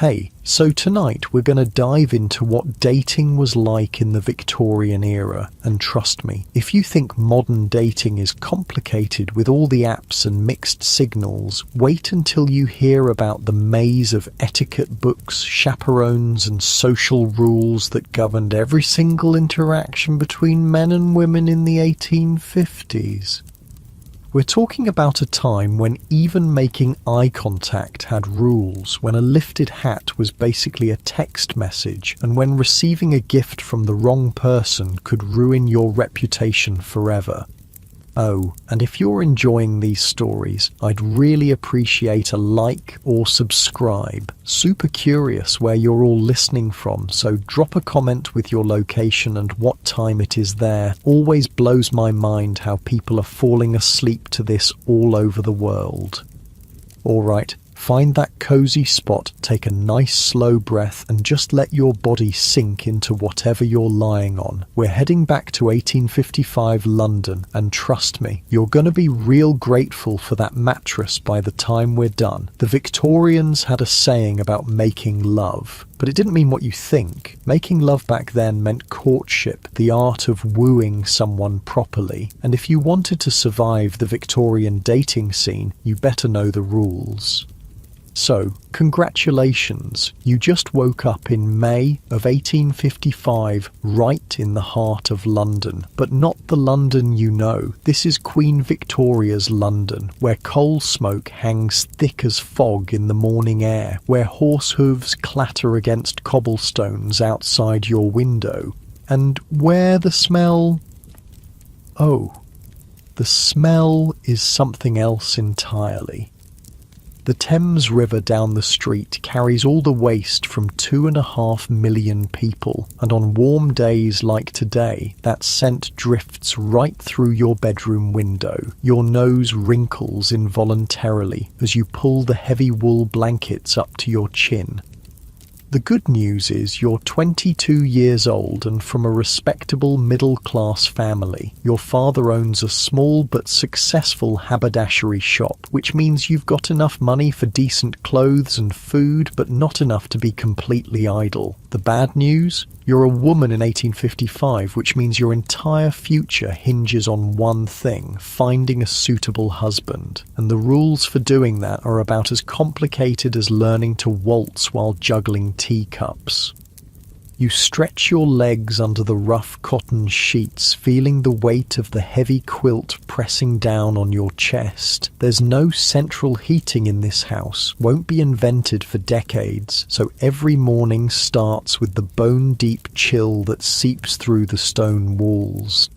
Hey, so tonight we're going to dive into what dating was like in the Victorian era, and trust me, if you think modern dating is complicated with all the apps and mixed signals, wait until you hear about the maze of etiquette books, chaperones and social rules that governed every single interaction between men and women in the 1850s. We're talking about a time when even making eye contact had rules, when a lifted hat was basically a text message, and when receiving a gift from the wrong person could ruin your reputation forever. Oh, and if you're enjoying these stories, I'd really appreciate a like or subscribe. Super curious where you're all listening from, so drop a comment with your location and what time it is there. Always blows my mind how people are falling asleep to this all over the world. Alright, find that cozy spot, take a nice slow breath and just let your body sink into whatever you're lying on. We're heading back to 1855 London, and trust me, you're going to be real grateful for that mattress by the time we're done. The Victorians had a saying about making love, but it didn't mean what you think. Making love back then meant courtship, the art of wooing someone properly, and if you wanted to survive the Victorian dating scene, you better know the rules. So, congratulations, you just woke up in May of 1855, right in the heart of London. But not the London you know. This is Queen Victoria's London, where coal smoke hangs thick as fog in the morning air, where horse hooves clatter against cobblestones outside your window, and where the smell... Oh, the smell is something else entirely. The Thames River down the street carries all the waste from 2.5 million people, and on warm days like today, that scent drifts right through your bedroom window. Your nose wrinkles involuntarily as you pull the heavy wool blankets up to your chin. The good news is you're 22 years old and from a respectable middle-class family. Your father owns a small but successful haberdashery shop, which means you've got enough money for decent clothes and food, but not enough to be completely idle. The bad news? You're a woman in 1855, which means your entire future hinges on one thing: finding a suitable husband. And the rules for doing that are about as complicated as learning to waltz while juggling teacups. You stretch your legs under the rough cotton sheets, feeling the weight of the heavy quilt pressing down on your chest. There's no central heating in this house, won't be invented for decades, so every morning starts with the bone-deep chill that seeps through the stone walls.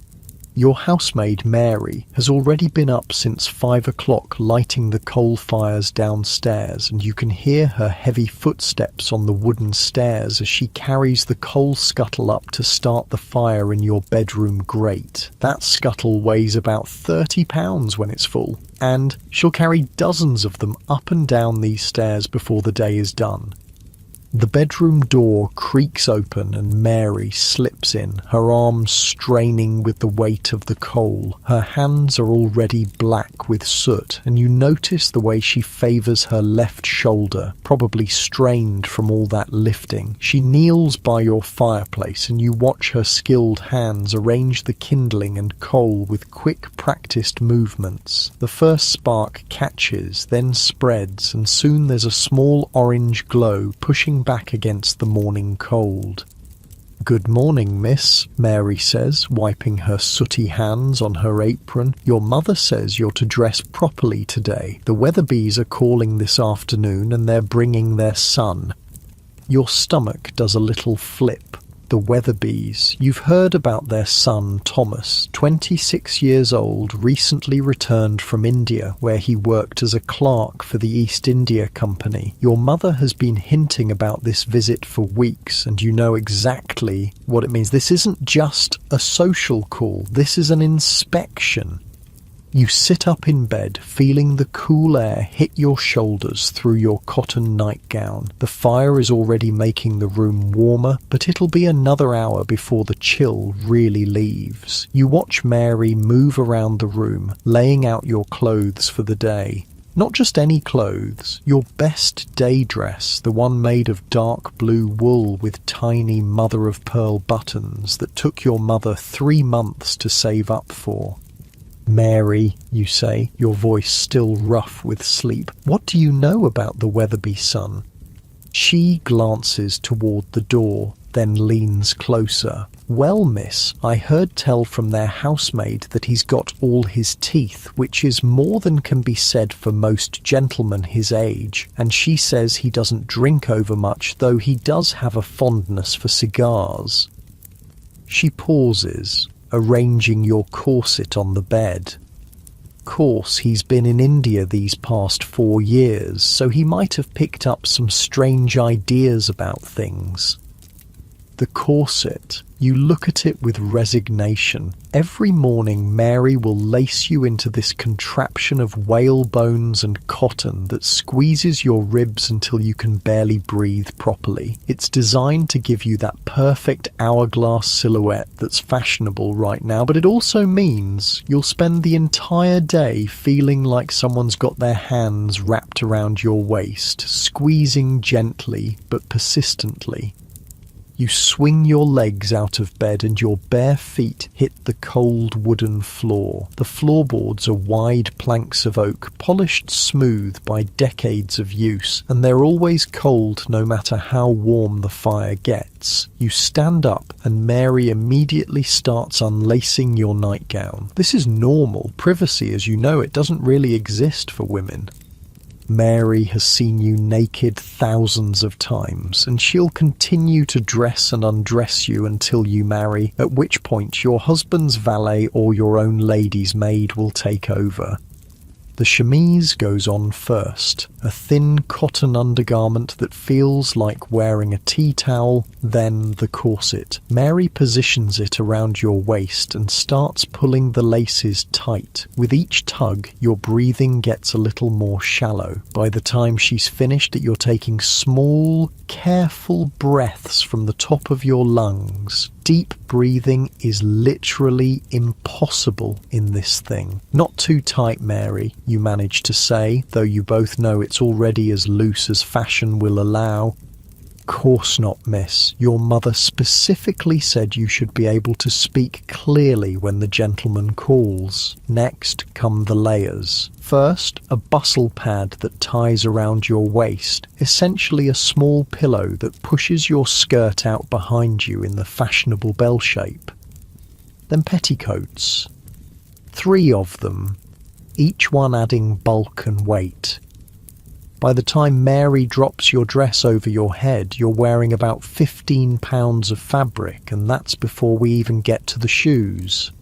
Your housemaid, Mary, has already been up since 5 o'clock lighting the coal fires downstairs, and you can hear her heavy footsteps on the wooden stairs as she carries the coal scuttle up to start the fire in your bedroom grate. That scuttle weighs about 30 pounds when it's full, and she'll carry dozens of them up and down these stairs before the day is done. The bedroom door creaks open and Mary slips in, her arms straining with the weight of the coal. Her hands are already black with soot, and you notice the way she favours her left shoulder, probably strained from all that lifting. She kneels by your fireplace and you watch her skilled hands arrange the kindling and coal with quick, practised movements. The first spark catches, then spreads, and soon there's a small orange glow pushing back against the morning cold. "Good morning, miss," Mary says, wiping her sooty hands on her apron. "Your mother says you're to dress properly today. The Weatherbees are calling this afternoon and they're bringing their son." Your stomach does a little flip. The Weatherbees. You've heard about their son, Thomas, 26 years old, recently returned from India, where he worked as a clerk for the East India Company. Your mother has been hinting about this visit for weeks, and you know exactly what it means. This isn't just a social call, this is an inspection. You sit up in bed, feeling the cool air hit your shoulders through your cotton nightgown. The fire is already making the room warmer, but it'll be another hour before the chill really leaves. You watch Mary move around the room, laying out your clothes for the day. Not just any clothes, your best day dress, the one made of dark blue wool with tiny mother-of-pearl buttons that took your mother 3 months to save up for. "Mary," you say, your voice still rough with sleep, "what do you know about the Weatherby son?" She glances toward the door, then leans closer. "Well, miss, I heard tell from their housemaid that he's got all his teeth, which is more than can be said for most gentlemen his age, and she says he doesn't drink overmuch, though he does have a fondness for cigars." She pauses, arranging your corset on the bed. Course, he's been in India these past 4 years, so he might have picked up some strange ideas about things. The corset. You look at it with resignation. Every morning Mary will lace you into this contraption of whale bones and cotton that squeezes your ribs until you can barely breathe properly. It's designed to give you that perfect hourglass silhouette that's fashionable right now, but it also means you'll spend the entire day feeling like someone's got their hands wrapped around your waist, squeezing gently but persistently. You swing your legs out of bed and your bare feet hit the cold wooden floor. The floorboards are wide planks of oak, polished smooth by decades of use, and they're always cold no matter how warm the fire gets. You stand up and Mary immediately starts unlacing your nightgown. This is normal. Privacy, as you know, it doesn't really exist for women. Mary has seen you naked thousands of times, and she'll continue to dress and undress you until you marry, at which point your husband's valet or your own lady's maid will take over. The chemise goes on first, a thin cotton undergarment that feels like wearing a tea towel, then the corset. Mary positions it around your waist and starts pulling the laces tight. With each tug, your breathing gets a little more shallow. By the time she's finished, you're taking small, careful breaths from the top of your lungs. Deep breathing is literally impossible in this thing. "Not too tight, Mary," you manage to say, though you both know it's already as loose as fashion will allow. "Course not, miss. Your mother specifically said you should be able to speak clearly when the gentleman calls." Next come the layers. First, a bustle pad that ties around your waist, essentially a small pillow that pushes your skirt out behind you in the fashionable bell shape. Then petticoats. 3 of them, each one adding bulk and weight. By the time Mary drops your dress over your head, you're wearing about 15 pounds of fabric, and that's before we even get to the shoes.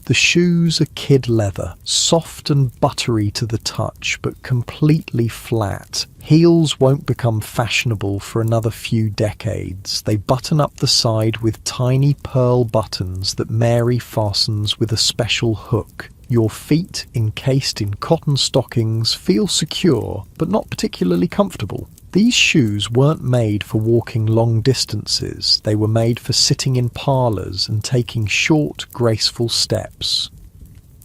The shoes are kid leather, soft and buttery to the touch, but completely flat. Heels won't become fashionable for another few decades. They button up the side with tiny pearl buttons that Mary fastens with a special hook. Your feet, encased in cotton stockings, feel secure, but not particularly comfortable. These shoes weren't made for walking long distances. They were made for sitting in parlours and taking short, graceful steps.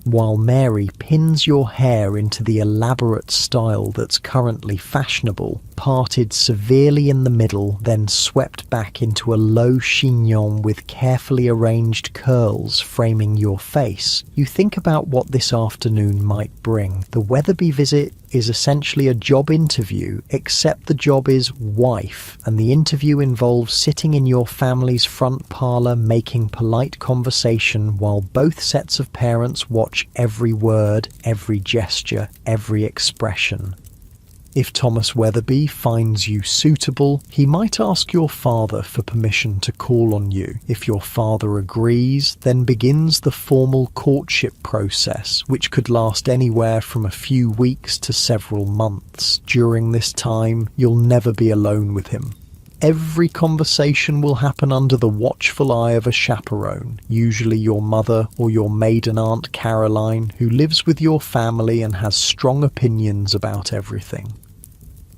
While Mary pins your hair into the elaborate style that's currently fashionable, parted severely in the middle, then swept back into a low chignon with carefully arranged curls framing your face, you think about what this afternoon might bring. The Weatherby visit is essentially a job interview, except the job is wife, and the interview involves sitting in your family's front parlour making polite conversation while both sets of parents watch every word, every gesture, every expression. If Thomas Weatherby finds you suitable, he might ask your father for permission to call on you. If your father agrees, then begins the formal courtship process, which could last anywhere from a few weeks to several months. During this time, you'll never be alone with him. Every conversation will happen under the watchful eye of a chaperone, usually your mother or your maiden aunt Caroline, who lives with your family and has strong opinions about everything.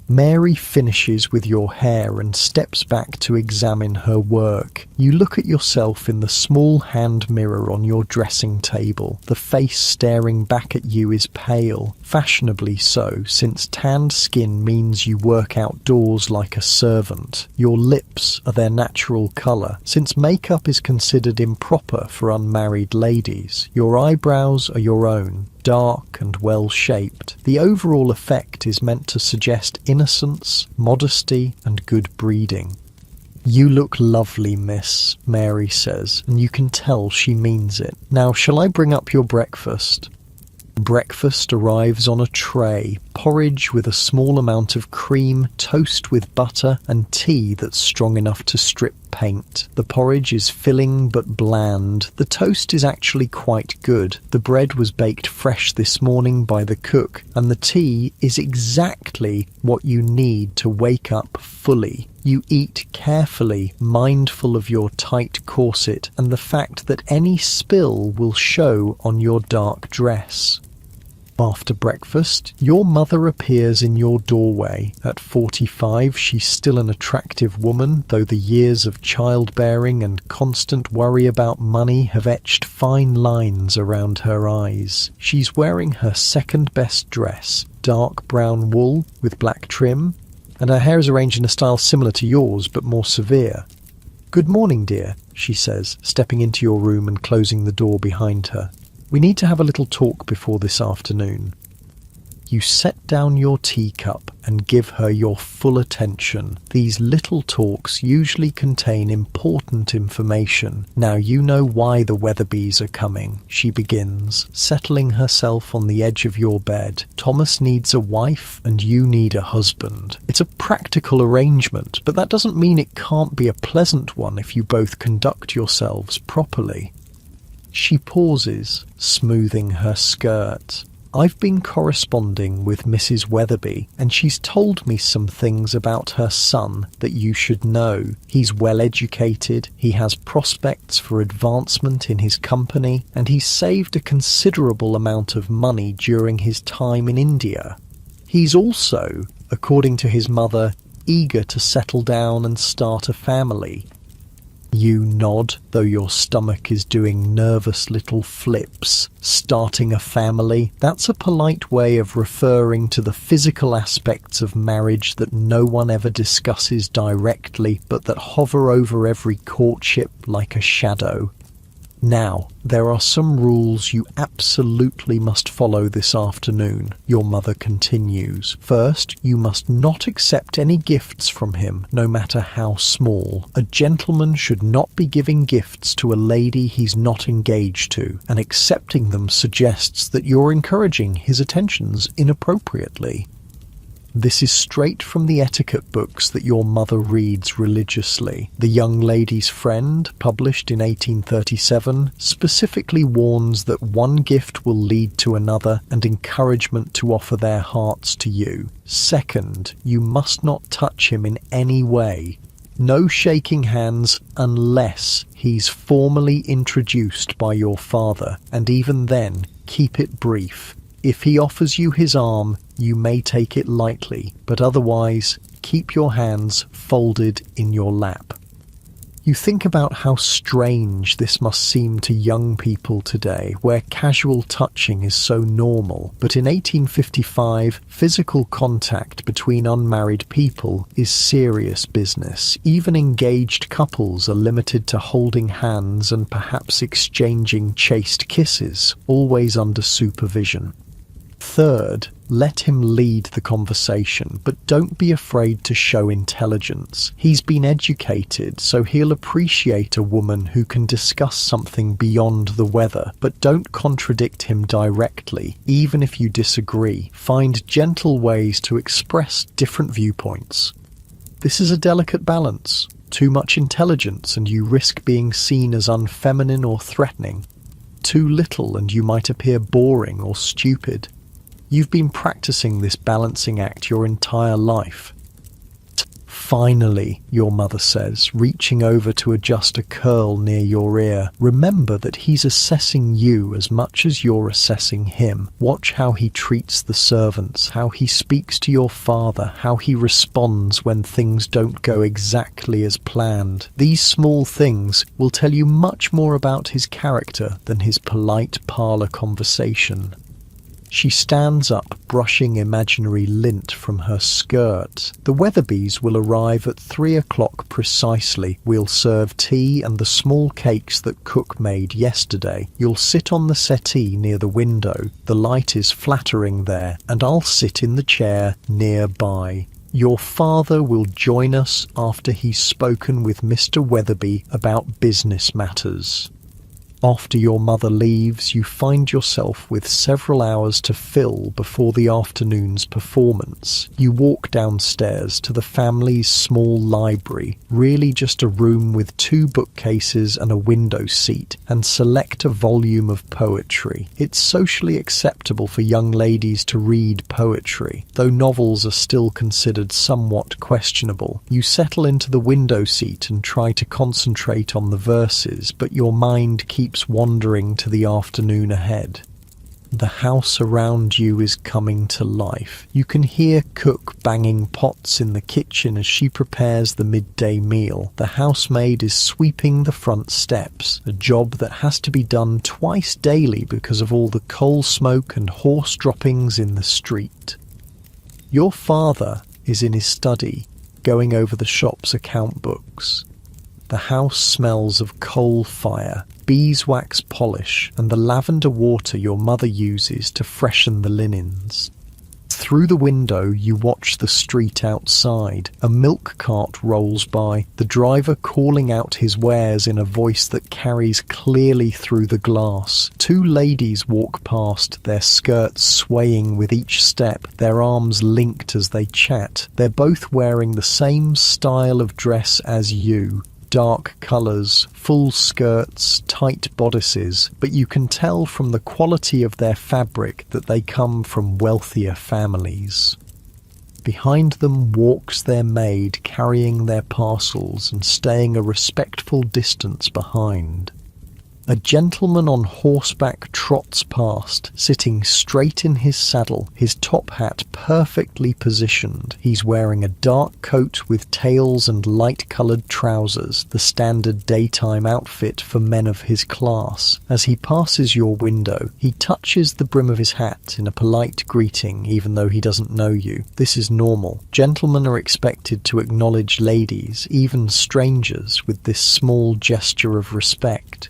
Mary finishes with your hair and steps back to examine her work. You look at yourself in the small hand mirror on your dressing table. The face staring back at you is pale, fashionably so, since tanned skin means you work outdoors like a servant. Your lips are their natural colour, since makeup is considered improper for unmarried ladies. Your eyebrows are your own, dark and well-shaped. The overall effect is meant to suggest innocence, modesty, and good breeding. "You look lovely, miss," Mary says, and you can tell she means it. "Now, shall I bring up your breakfast?" Breakfast arrives on a tray: porridge with a small amount of cream, toast with butter, and tea that's strong enough to strip paint. The porridge is filling but bland. The toast is actually quite good. The bread was baked fresh this morning by the cook, and the tea is exactly what you need to wake up fully. You eat carefully, mindful of your tight corset and the fact that any spill will show on your dark dress. After breakfast, your mother appears in your doorway. At 45, she's still an attractive woman, though the years of childbearing and constant worry about money have etched fine lines around her eyes. She's wearing her second best dress, dark brown wool with black trim, and her hair is arranged in a style similar to yours, but more severe. "Good morning, dear," she says, stepping into your room and closing the door behind her. "We need to have a little talk before this afternoon." You set down your teacup and give her your full attention. These little talks usually contain important information. "Now you know why the Weatherbees are coming," she begins, settling herself on the edge of your bed. "Thomas needs a wife and you need a husband. It's a practical arrangement, but that doesn't mean it can't be a pleasant one if you both conduct yourselves properly." She pauses, smoothing her skirt. "I've been corresponding with Mrs. Weatherby, and she's told me some things about her son that you should know. He's well educated, he has prospects for advancement in his company, and he's saved a considerable amount of money during his time in India. He's also, according to his mother, eager to settle down and start a family." You nod, though your stomach is doing nervous little flips. Starting a family? That's a polite way of referring to the physical aspects of marriage that no one ever discusses directly, but that hover over every courtship like a shadow. "Now, there are some rules you absolutely must follow this afternoon," your mother continues. "First, you must not accept any gifts from him, no matter how small. A gentleman should not be giving gifts to a lady he's not engaged to, and accepting them suggests that you're encouraging his attentions inappropriately." This is straight from the etiquette books that your mother reads religiously. The Young Lady's Friend, published in 1837, specifically warns that one gift will lead to another and encouragement to offer their hearts to you. Second, you must not touch him in any way. No shaking hands unless he's formally introduced by your father, and even then, keep it brief. If he offers you his arm, you may take it lightly, but otherwise, keep your hands folded in your lap. You think about how strange this must seem to young people today, where casual touching is so normal. But in 1855, physical contact between unmarried people is serious business. Even engaged couples are limited to holding hands and perhaps exchanging chaste kisses, always under supervision. Third, let him lead the conversation, but don't be afraid to show intelligence. He's been educated, so he'll appreciate a woman who can discuss something beyond the weather, but don't contradict him directly, even if you disagree. Find gentle ways to express different viewpoints. This is a delicate balance. Too much intelligence and you risk being seen as unfeminine or threatening. Too little and you might appear boring or stupid. You've been practicing this balancing act your entire life. "Finally," your mother says, reaching over to adjust a curl near your ear. "Remember that he's assessing you as much as you're assessing him. Watch how he treats the servants, how he speaks to your father, how he responds when things don't go exactly as planned. These small things will tell you much more about his character than his polite parlour conversation." She stands up, brushing imaginary lint from her skirt. "The Weatherbys will arrive at 3 o'clock precisely. We'll serve tea and the small cakes that Cook made yesterday. You'll sit on the settee near the window. The light is flattering there, and I'll sit in the chair nearby. Your father will join us after he's spoken with Mr. Weatherby about business matters." After your mother leaves, you find yourself with several hours to fill before the afternoon's performance. You walk downstairs to the family's small library, really just a room with 2 bookcases and a window seat, and select a volume of poetry. It's socially acceptable for young ladies to read poetry, though novels are still considered somewhat questionable. You settle into the window seat and try to concentrate on the verses, but your mind keeps wandering to the afternoon ahead. The house around you is coming to life. You can hear Cook banging pots in the kitchen as she prepares the midday meal. The housemaid is sweeping the front steps, a job that has to be done twice daily because of all the coal smoke and horse droppings in the street. Your father is in his study, going over the shop's account books. The house smells of coal fire, beeswax polish, and the lavender water your mother uses to freshen the linens. Through the window, you watch the street outside. A milk cart rolls by, the driver calling out his wares in a voice that carries clearly through the glass. 2 ladies walk past, their skirts swaying with each step, their arms linked as they chat. They're both wearing the same style of dress as you. Dark colours, full skirts, tight bodices, but you can tell from the quality of their fabric that they come from wealthier families. Behind them walks their maid carrying their parcels and staying a respectful distance behind. A gentleman on horseback trots past, sitting straight in his saddle, his top hat perfectly positioned. He's wearing a dark coat with tails and light-coloured trousers, the standard daytime outfit for men of his class. As he passes your window, he touches the brim of his hat in a polite greeting, even though he doesn't know you. This is normal. Gentlemen are expected to acknowledge ladies, even strangers, with this small gesture of respect.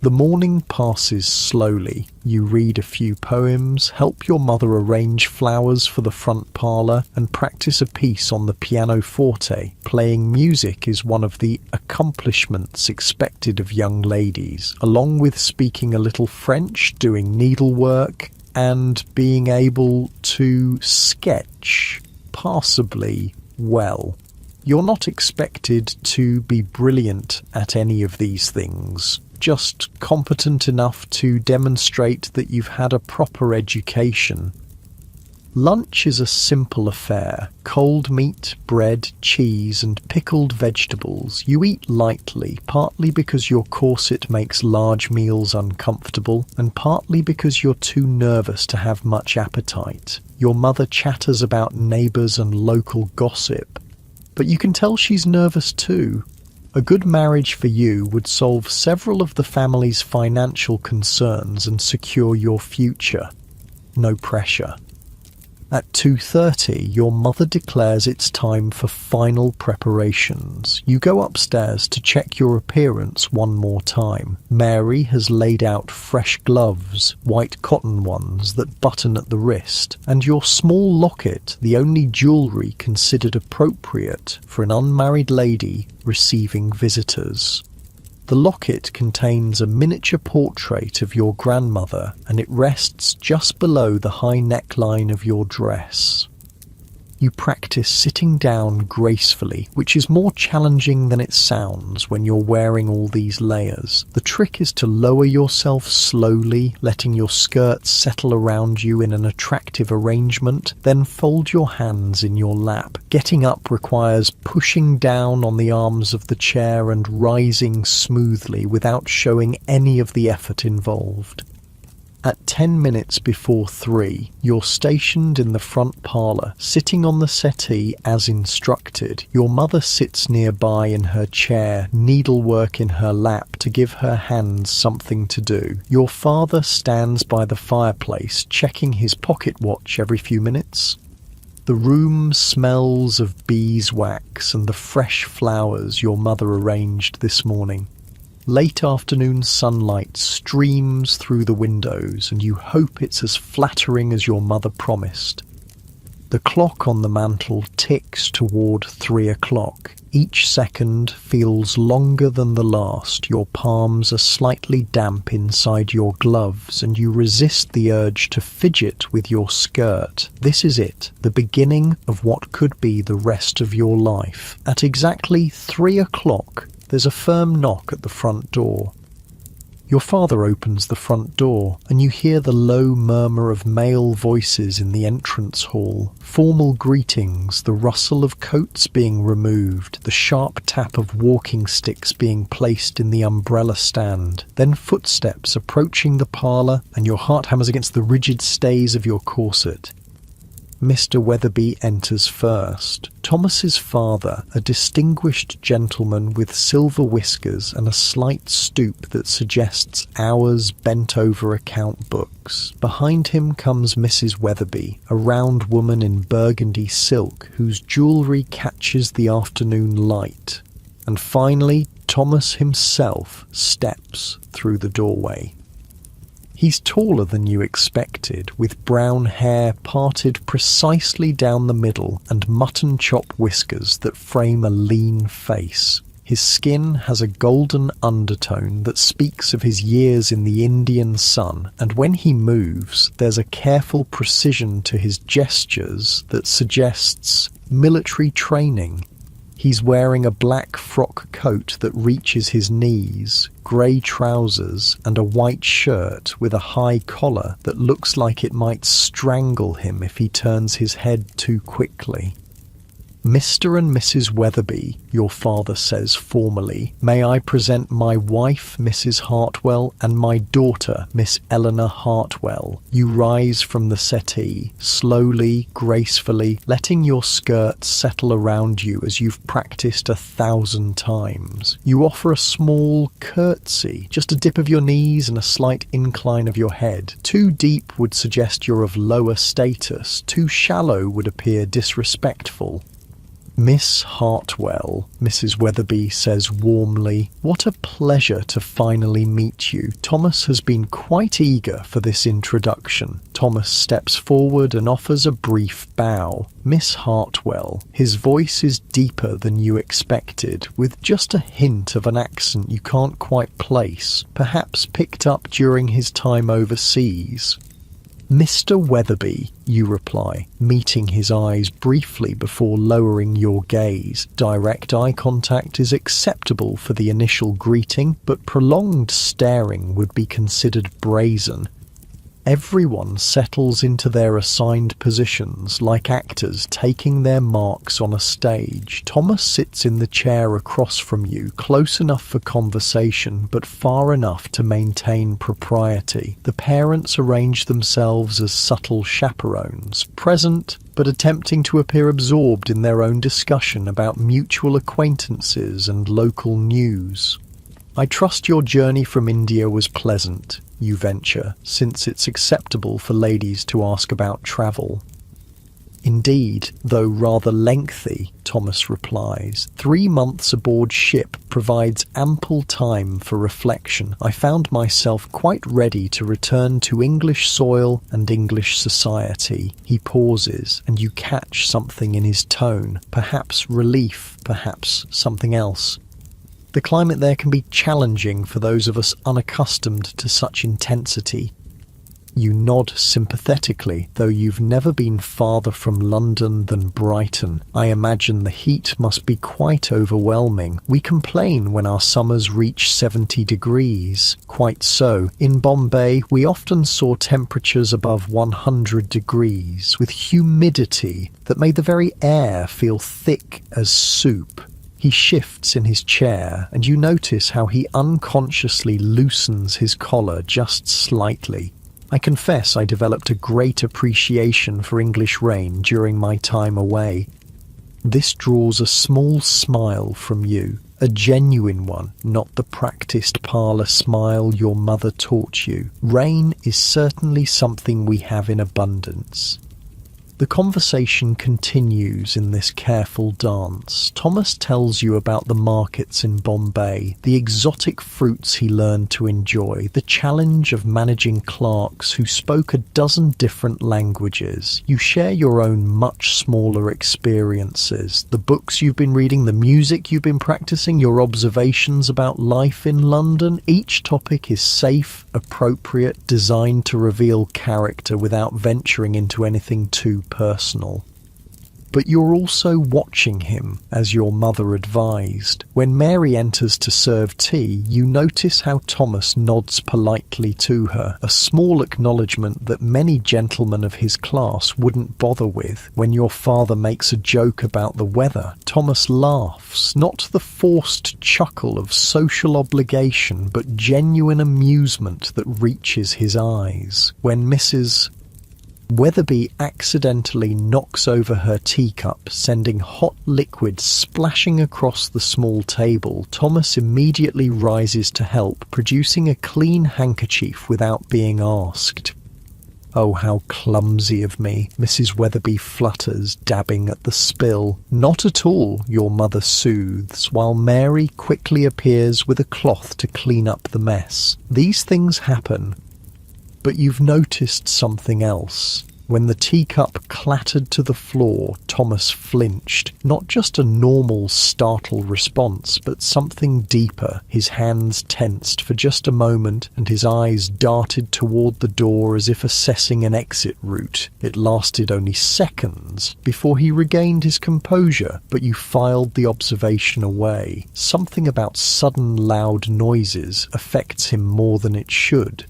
The morning passes slowly. You read a few poems, help your mother arrange flowers for the front parlour, and practice a piece on the pianoforte. Playing music is one of the accomplishments expected of young ladies, along with speaking a little French, doing needlework, and being able to sketch passably well. You're not expected to be brilliant at any of these things, just competent enough to demonstrate that you've had a proper education. Lunch is a simple affair. Cold meat, bread, cheese, and pickled vegetables. You eat lightly, partly because your corset makes large meals uncomfortable, and partly because you're too nervous to have much appetite. Your mother chatters about neighbours and local gossip, but you can tell she's nervous too. A good marriage for you would solve several of the family's financial concerns and secure your future. No pressure. At 2:30, your mother declares it's time for final preparations. You go upstairs to check your appearance one more time. Mary has laid out fresh gloves, white cotton ones that button at the wrist, and your small locket, the only jewellery considered appropriate for an unmarried lady receiving visitors. The locket contains a miniature portrait of your grandmother, and it rests just below the high neckline of your dress. You practice sitting down gracefully, which is more challenging than it sounds when you're wearing all these layers. The trick is to lower yourself slowly, letting your skirts settle around you in an attractive arrangement, then fold your hands in your lap. Getting up requires pushing down on the arms of the chair and rising smoothly without showing any of the effort involved. At 10 minutes before 3, you're stationed in the front parlour, sitting on the settee as instructed. Your mother sits nearby in her chair, needlework in her lap to give her hands something to do. Your father stands by the fireplace, checking his pocket watch every few minutes. The room smells of beeswax and the fresh flowers your mother arranged this morning. Late afternoon sunlight streams through the windows, and you hope it's as flattering as your mother promised. The clock on the mantel ticks toward 3 o'clock. Each second feels longer than the last. Your palms are slightly damp inside your gloves, and you resist the urge to fidget with your skirt. This is it, the beginning of what could be the rest of your life. At exactly 3 o'clock, there's a firm knock at the front door. Your father opens the front door, and you hear the low murmur of male voices in the entrance hall. Formal greetings, the rustle of coats being removed, the sharp tap of walking sticks being placed in the umbrella stand. Then footsteps approaching the parlour, and your heart hammers against the rigid stays of your corset. Mr. Weatherby enters first. Thomas's father, a distinguished gentleman with silver whiskers and a slight stoop that suggests hours bent over account books. Behind him comes Mrs. Weatherby, a round woman in burgundy silk whose jewellery catches the afternoon light. And finally, Thomas himself steps through the doorway. He's taller than you expected, with brown hair parted precisely down the middle and mutton chop whiskers that frame a lean face. His skin has a golden undertone that speaks of his years in the Indian sun, and when he moves, there's a careful precision to his gestures that suggests military training. He's wearing a black frock coat that reaches his knees, grey trousers, and a white shirt with a high collar that looks like it might strangle him if he turns his head too quickly. Mr. and Mrs. Weatherby, your father says formally, may I present my wife, Mrs. Hartwell, and my daughter, Miss Eleanor Hartwell. You rise from the settee, slowly, gracefully, letting your skirt settle around you as you've practiced 1,000 times. You offer a small curtsy, just a dip of your knees and a slight incline of your head. Too deep would suggest you're of lower status, too shallow would appear disrespectful. Miss Hartwell, Mrs. Weatherby says warmly, what a pleasure to finally meet you. Thomas has been quite eager for this introduction. Thomas steps forward and offers a brief bow. Miss Hartwell, his voice is deeper than you expected, with just a hint of an accent you can't quite place, perhaps picked up during his time overseas. Mr. Weatherby, you reply, meeting his eyes briefly before lowering your gaze. Direct eye contact is acceptable for the initial greeting, but prolonged staring would be considered brazen. Everyone settles into their assigned positions, like actors taking their marks on a stage. Thomas sits in the chair across from you, close enough for conversation, but far enough to maintain propriety. The parents arrange themselves as subtle chaperones, present, but attempting to appear absorbed in their own discussion about mutual acquaintances and local news. I trust your journey from India was pleasant, you venture, since it's acceptable for ladies to ask about travel. Indeed, though rather lengthy, Thomas replies. 3 months aboard ship provides ample time for reflection. I found myself quite ready to return to English soil and English society. He pauses, and you catch something in his tone, perhaps relief, perhaps something else. The climate there can be challenging for those of us unaccustomed to such intensity. You nod sympathetically, though you've never been farther from London than Brighton. I imagine the heat must be quite overwhelming. We complain when our summers reach 70 degrees. Quite so. In Bombay, we often saw temperatures above 100 degrees, with humidity that made the very air feel thick as soup. He shifts in his chair, and you notice how he unconsciously loosens his collar just slightly. I confess I developed a great appreciation for English rain during my time away. This draws a small smile from you, a genuine one, not the practiced parlour smile your mother taught you. Rain is certainly something we have in abundance. The conversation continues in this careful dance. Thomas tells you about the markets in Bombay, the exotic fruits he learned to enjoy, the challenge of managing clerks who spoke a dozen different languages. You share your own much smaller experiences, the books you've been reading, the music you've been practicing, your observations about life in London. Each topic is safe, appropriate, designed to reveal character without venturing into anything too personal. But you're also watching him, as your mother advised. When Mary enters to serve tea, you notice how Thomas nods politely to her, a small acknowledgement that many gentlemen of his class wouldn't bother with. When your father makes a joke about the weather, Thomas laughs, not the forced chuckle of social obligation, but genuine amusement that reaches his eyes. When Mrs. Weatherby accidentally knocks over her teacup, sending hot liquid splashing across the small table, Thomas immediately rises to help, producing a clean handkerchief without being asked. "Oh, how clumsy of me," Mrs. Weatherby flutters, dabbing at the spill. "Not at all," your mother soothes, while Mary quickly appears with a cloth to clean up the mess. These things happen. But you've noticed something else. When the teacup clattered to the floor, Thomas flinched. Not just a normal startled response, but something deeper. His hands tensed for just a moment, and his eyes darted toward the door as if assessing an exit route. It lasted only seconds before he regained his composure, but you filed the observation away. Something about sudden loud noises affects him more than it should.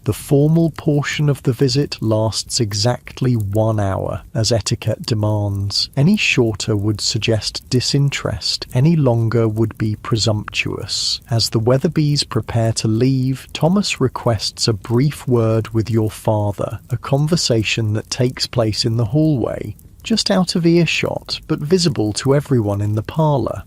The formal portion of the visit lasts exactly 1 hour, as etiquette demands. Any shorter would suggest disinterest, any longer would be presumptuous. As the Weatherbys prepare to leave, Thomas requests a brief word with your father, a conversation that takes place in the hallway, just out of earshot, but visible to everyone in the parlour.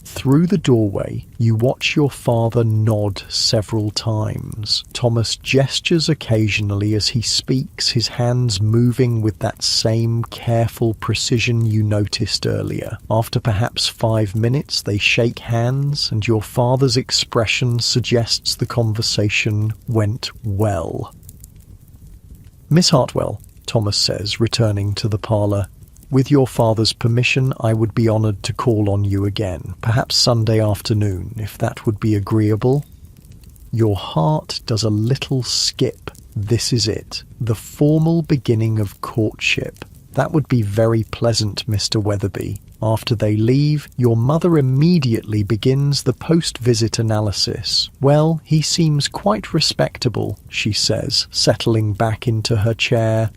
Through the doorway, you watch your father nod several times. Thomas gestures occasionally as he speaks, his hands moving with that same careful precision you noticed earlier. After perhaps 5 minutes, they shake hands, and your father's expression suggests the conversation went well. "Miss Hartwell," Thomas says, returning to the parlour, "with your father's permission, I would be honoured to call on you again, perhaps Sunday afternoon, if that would be agreeable." Your heart does a little skip. This is it, the formal beginning of courtship. That would be very pleasant, Mr. Weatherby. After they leave, your mother immediately begins the post-visit analysis. "Well, he seems quite respectable," she says, settling back into her chair.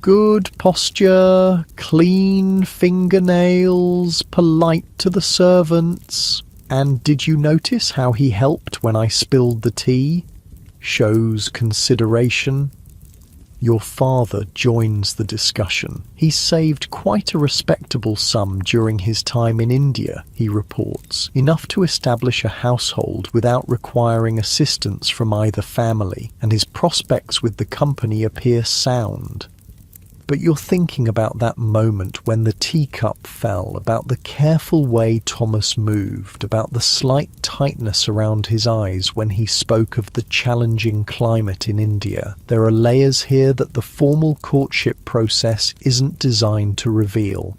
"Good posture, clean fingernails, polite to the servants. And did you notice how he helped when I spilled the tea? Shows consideration." Your father joins the discussion. "He's saved quite a respectable sum during his time in India," he reports, "enough to establish a household without requiring assistance from either family, and his prospects with the company appear sound." But you're thinking about that moment when the teacup fell, about the careful way Thomas moved, about the slight tightness around his eyes when he spoke of the challenging climate in India. There are layers here that the formal courtship process isn't designed to reveal.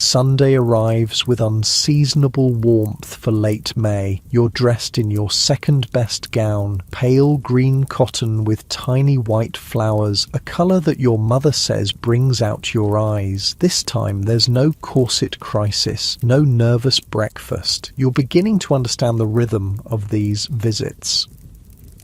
Sunday arrives with unseasonable warmth for late May. You're dressed in your second-best gown, pale green cotton with tiny white flowers, a colour that your mother says brings out your eyes. This time there's no corset crisis, no nervous breakfast. You're beginning to understand the rhythm of these visits.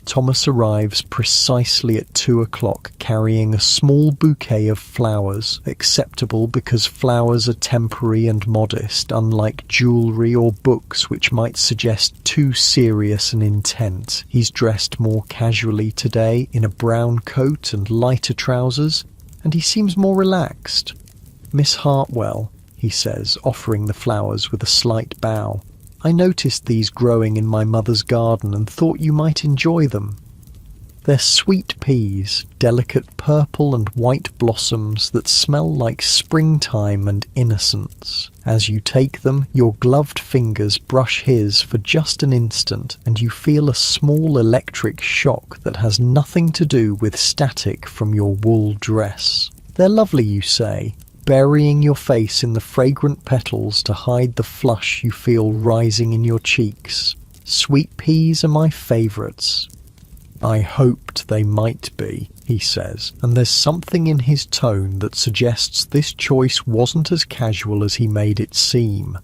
Thomas arrives precisely at 2 o'clock, carrying a small bouquet of flowers, acceptable because flowers are temporary and modest, unlike jewellery or books which might suggest too serious an intent. He's dressed more casually today, in a brown coat and lighter trousers, and he seems more relaxed. "Miss Hartwell," he says, offering the flowers with a slight bow. "I noticed these growing in my mother's garden and thought you might enjoy them. They're sweet peas, delicate purple and white blossoms that smell like springtime and innocence. As you take them, your gloved fingers brush his for just an instant, and you feel a small electric shock that has nothing to do with static from your wool dress. They're lovely, you say, burying your face in the fragrant petals to hide the flush you feel rising in your cheeks. Sweet peas are my favourites." "I hoped they might be," he says, and there's something in his tone that suggests this choice wasn't as casual as he made it seem.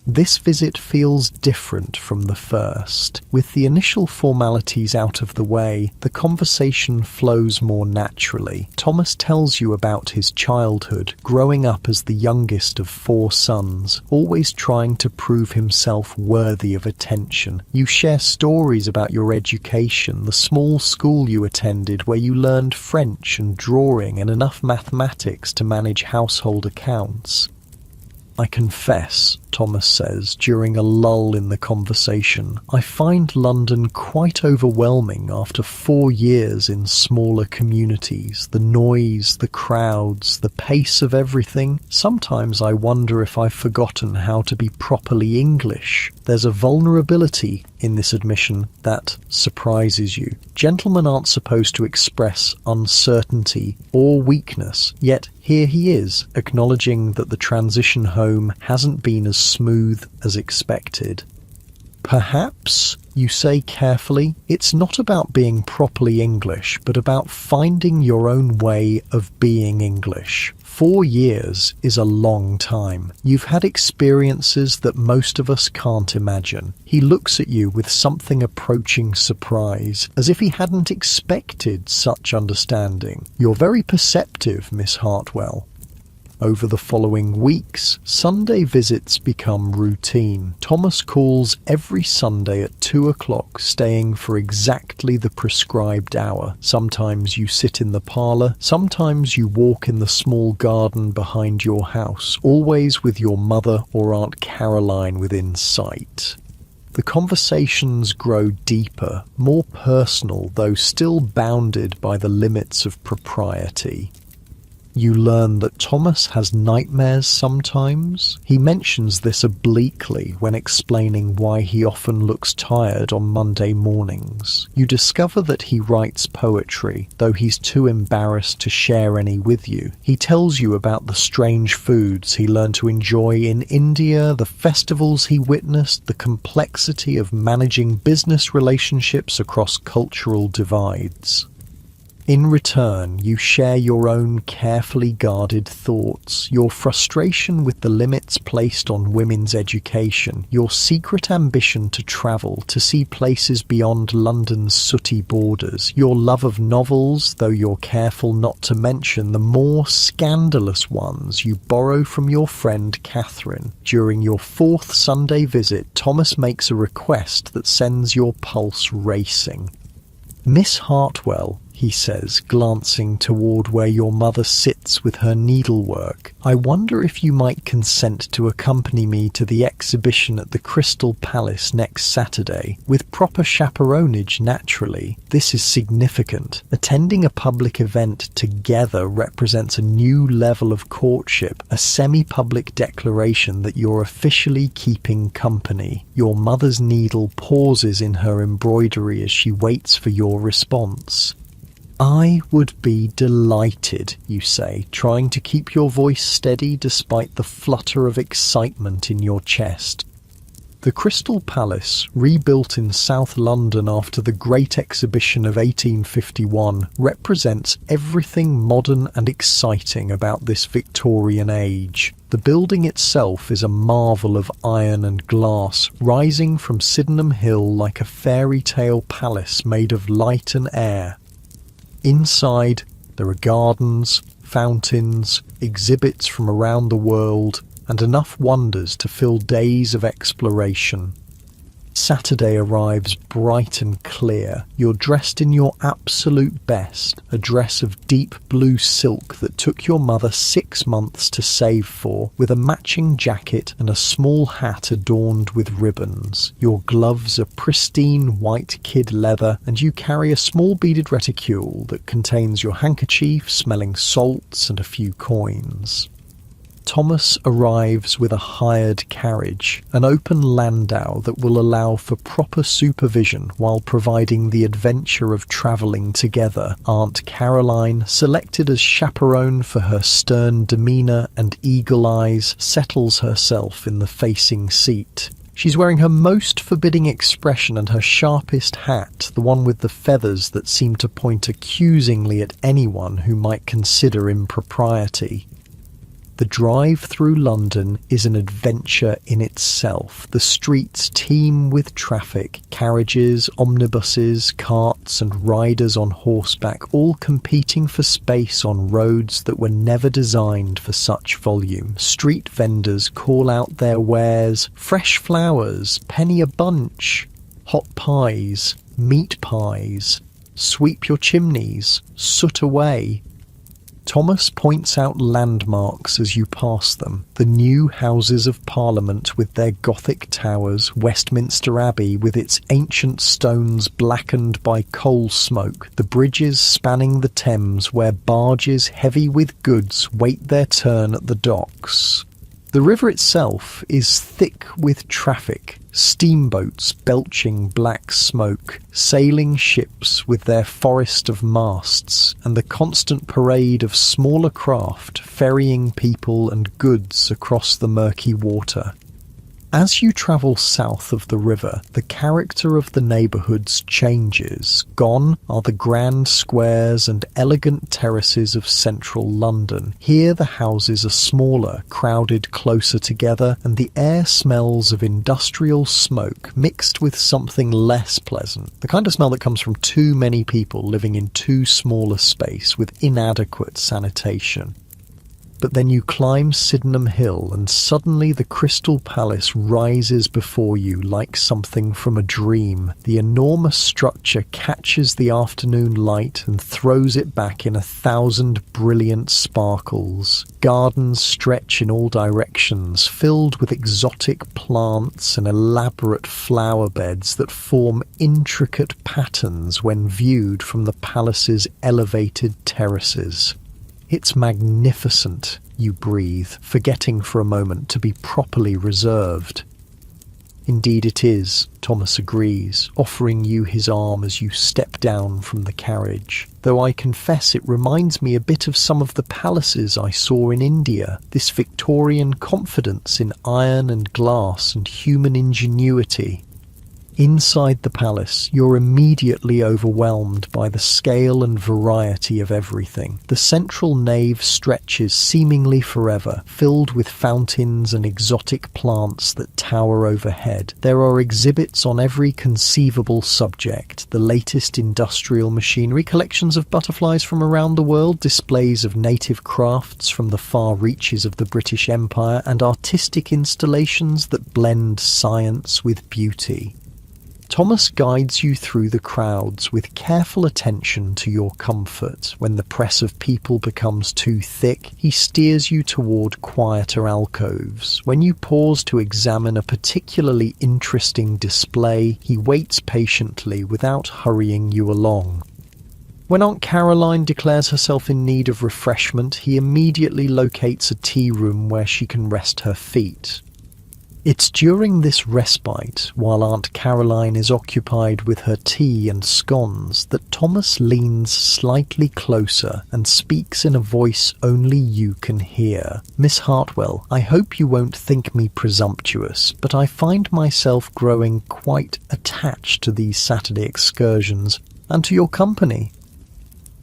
This visit feels different from the first. With the initial formalities out of the way, the conversation flows more naturally. Thomas tells you about his childhood, growing up as the youngest of 4 sons, always trying to prove himself worthy of attention. You share stories about your education, the small school you attended where you learned French and drawing and enough mathematics to manage household accounts. "I confess," Thomas says during a lull in the conversation, "I find London quite overwhelming after 4 years in smaller communities. The noise, the crowds, the pace of everything. Sometimes I wonder if I've forgotten how to be properly English." There's a vulnerability in this admission that surprises you. Gentlemen aren't supposed to express uncertainty or weakness, yet here he is, acknowledging that the transition home hasn't been as smooth as expected. "Perhaps," you say carefully, "it's not about being properly English, but about finding your own way of being English. 4 years is a long time. You've had experiences that most of us can't imagine." He looks at you with something approaching surprise, as if he hadn't expected such understanding. "You're very perceptive, Miss Hartwell." Over the following weeks, Sunday visits become routine. Thomas calls every Sunday at 2 o'clock, staying for exactly the prescribed hour. Sometimes you sit in the parlour, sometimes you walk in the small garden behind your house, always with your mother or Aunt Caroline within sight. The conversations grow deeper, more personal, though still bounded by the limits of propriety. You learn that Thomas has nightmares sometimes. He mentions this obliquely when explaining why he often looks tired on Monday mornings. You discover that he writes poetry, though he's too embarrassed to share any with you. He tells you about the strange foods he learned to enjoy in India, the festivals he witnessed, the complexity of managing business relationships across cultural divides. In return, you share your own carefully guarded thoughts, your frustration with the limits placed on women's education, your secret ambition to travel, to see places beyond London's sooty borders, your love of novels, though you're careful not to mention the more scandalous ones you borrow from your friend Catherine. During your 4th Sunday visit, Thomas makes a request that sends your pulse racing. "Miss Hartwell," he says, glancing toward where your mother sits with her needlework, "I wonder if you might consent to accompany me to the exhibition at the Crystal Palace next Saturday, with proper chaperonage naturally. This is significant. Attending a public event together represents a new level of courtship, a semi-public declaration that you're officially keeping company." Your mother's needle pauses in her embroidery as she waits for your response. I would be delighted, you say, trying to keep your voice steady despite the flutter of excitement in your chest. The Crystal Palace, rebuilt in South London after the Great Exhibition of 1851, represents everything modern and exciting about this Victorian age. The building itself is a marvel of iron and glass, rising from Sydenham Hill like a fairy tale palace made of light and air. Inside, there are gardens, fountains, exhibits from around the world, and enough wonders to fill days of exploration. Saturday arrives bright and clear. You're dressed in your absolute best, a dress of deep blue silk that took your mother 6 months to save for, with a matching jacket and a small hat adorned with ribbons. Your gloves are pristine white kid leather, and you carry a small beaded reticule that contains your handkerchief, smelling salts, and a few coins. Thomas arrives with a hired carriage, an open landau that will allow for proper supervision while providing the adventure of travelling together. Aunt Caroline, selected as chaperone for her stern demeanour and eagle eyes, settles herself in the facing seat. She's wearing her most forbidding expression and her sharpest hat, the one with the feathers that seem to point accusingly at anyone who might consider impropriety. The drive through London is an adventure in itself. The streets teem with traffic, carriages, omnibuses, carts and riders on horseback, all competing for space on roads that were never designed for such volume. Street vendors call out their wares: fresh flowers, penny a bunch, hot pies, meat pies, sweep your chimneys, soot away. Thomas points out landmarks as you pass them: the new Houses of Parliament with their Gothic towers, Westminster Abbey with its ancient stones blackened by coal smoke, the bridges spanning the Thames where barges heavy with goods wait their turn at the docks. The river itself is thick with traffic, steamboats belching black smoke, sailing ships with their forest of masts, and the constant parade of smaller craft ferrying people and goods across the murky water. As you travel south of the river, the character of the neighbourhoods changes. Gone are the grand squares and elegant terraces of central London. Here the houses are smaller, crowded closer together, and the air smells of industrial smoke mixed with something less pleasant, the kind of smell that comes from too many people living in too small a space with inadequate sanitation. But then you climb Sydenham Hill and suddenly the Crystal Palace rises before you like something from a dream. The enormous structure catches the afternoon light and throws it back in 1,000 brilliant sparkles. Gardens stretch in all directions, filled with exotic plants and elaborate flower beds that form intricate patterns when viewed from the palace's elevated terraces. It's magnificent, you breathe, forgetting for a moment to be properly reserved. Indeed it is, Thomas agrees, offering you his arm as you step down from the carriage. Though I confess it reminds me a bit of some of the palaces I saw in India, this Victorian confidence in iron and glass and human ingenuity. Inside the palace, you're immediately overwhelmed by the scale and variety of everything. The central nave stretches seemingly forever, filled with fountains and exotic plants that tower overhead. There are exhibits on every conceivable subject: the latest industrial machinery, collections of butterflies from around the world, displays of native crafts from the far reaches of the British Empire, and artistic installations that blend science with beauty. Thomas guides you through the crowds with careful attention to your comfort. When the press of people becomes too thick, he steers you toward quieter alcoves. When you pause to examine a particularly interesting display, he waits patiently without hurrying you along. When Aunt Caroline declares herself in need of refreshment, he immediately locates a tea room where she can rest her feet. It's during this respite, while Aunt Caroline is occupied with her tea and scones, that Thomas leans slightly closer and speaks in a voice only you can hear. "Miss Hartwell, I hope you won't think me presumptuous, but I find myself growing quite attached to these Saturday excursions and to your company."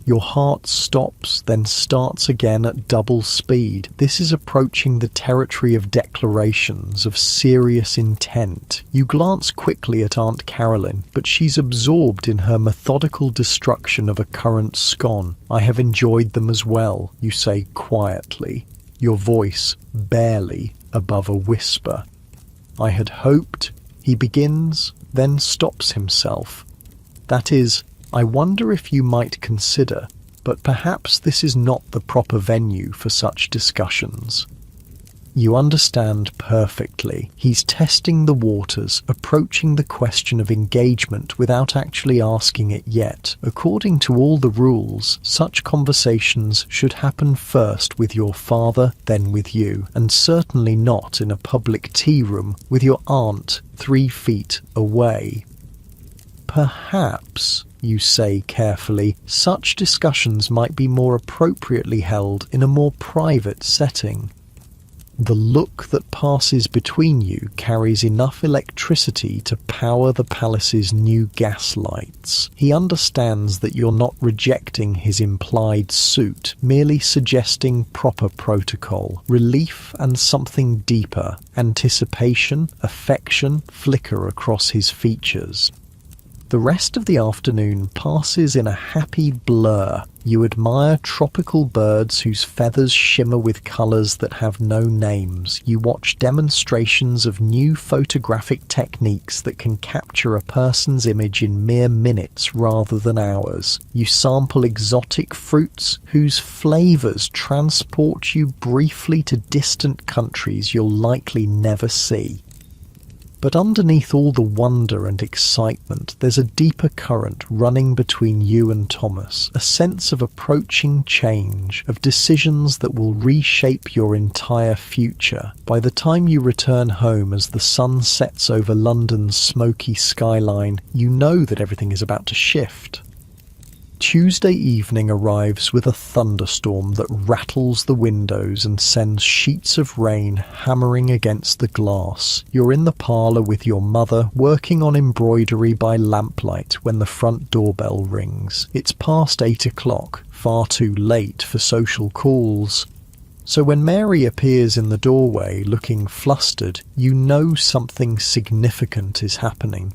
Your heart stops, then starts again at double speed. This is approaching the territory of declarations, of serious intent. You glance quickly at Aunt Caroline, but she's absorbed in her methodical destruction of a currant scone. "I have enjoyed them as well," you say quietly, your voice barely above a whisper. "I had hoped," he begins, then stops himself. "That is, I wonder if you might consider, but perhaps this is not the proper venue for such discussions." You understand perfectly. He's testing the waters, approaching the question of engagement without actually asking it yet. According to all the rules, such conversations should happen first with your father, then with you, and certainly not in a public tea room with your aunt 3 feet away. "Perhaps," you say carefully, "such discussions might be more appropriately held in a more private setting." The look that passes between you carries enough electricity to power the palace's new gas lights. He understands that you're not rejecting his implied suit, merely suggesting proper protocol, relief and something deeper. Anticipation, affection flicker across his features. The rest of the afternoon passes in a happy blur. You admire tropical birds whose feathers shimmer with colours that have no names. You watch demonstrations of new photographic techniques that can capture a person's image in mere minutes rather than hours. You sample exotic fruits whose flavours transport you briefly to distant countries you'll likely never see. But underneath all the wonder and excitement, there's a deeper current running between you and Thomas, a sense of approaching change, of decisions that will reshape your entire future. By the time you return home as the sun sets over London's smoky skyline, you know that everything is about to shift. Tuesday evening arrives with a thunderstorm that rattles the windows and sends sheets of rain hammering against the glass. You're in the parlour with your mother, working on embroidery by lamplight when the front doorbell rings. It's past 8 o'clock, far too late for social calls. So when Mary appears in the doorway looking flustered, you know something significant is happening.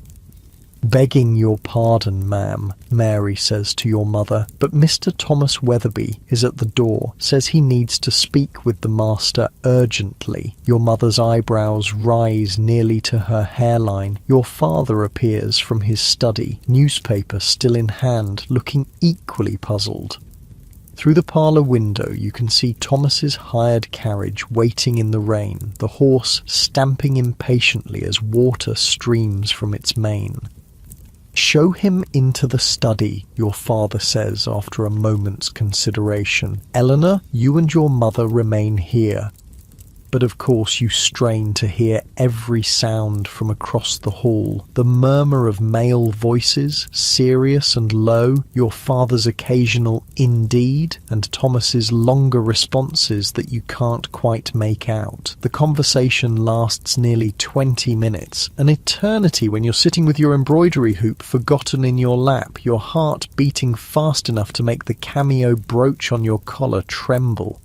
"Begging your pardon, ma'am," Mary says to your mother, "but Mr. Thomas Weatherby is at the door, says he needs to speak with the master urgently." Your mother's eyebrows rise nearly to her hairline. Your father appears from his study, newspaper still in hand, looking equally puzzled. Through the parlour window you can see Thomas's hired carriage waiting in the rain, the horse stamping impatiently as water streams from its mane. "Show him into the study," your father says after a moment's consideration. "Eleanor, you and your mother remain here." But of course you strain to hear every sound from across the hall. The murmur of male voices, serious and low, your father's occasional "indeed," and Thomas's longer responses that you can't quite make out. The conversation lasts nearly 20 minutes, an eternity when you're sitting with your embroidery hoop forgotten in your lap, your heart beating fast enough to make the cameo brooch on your collar tremble.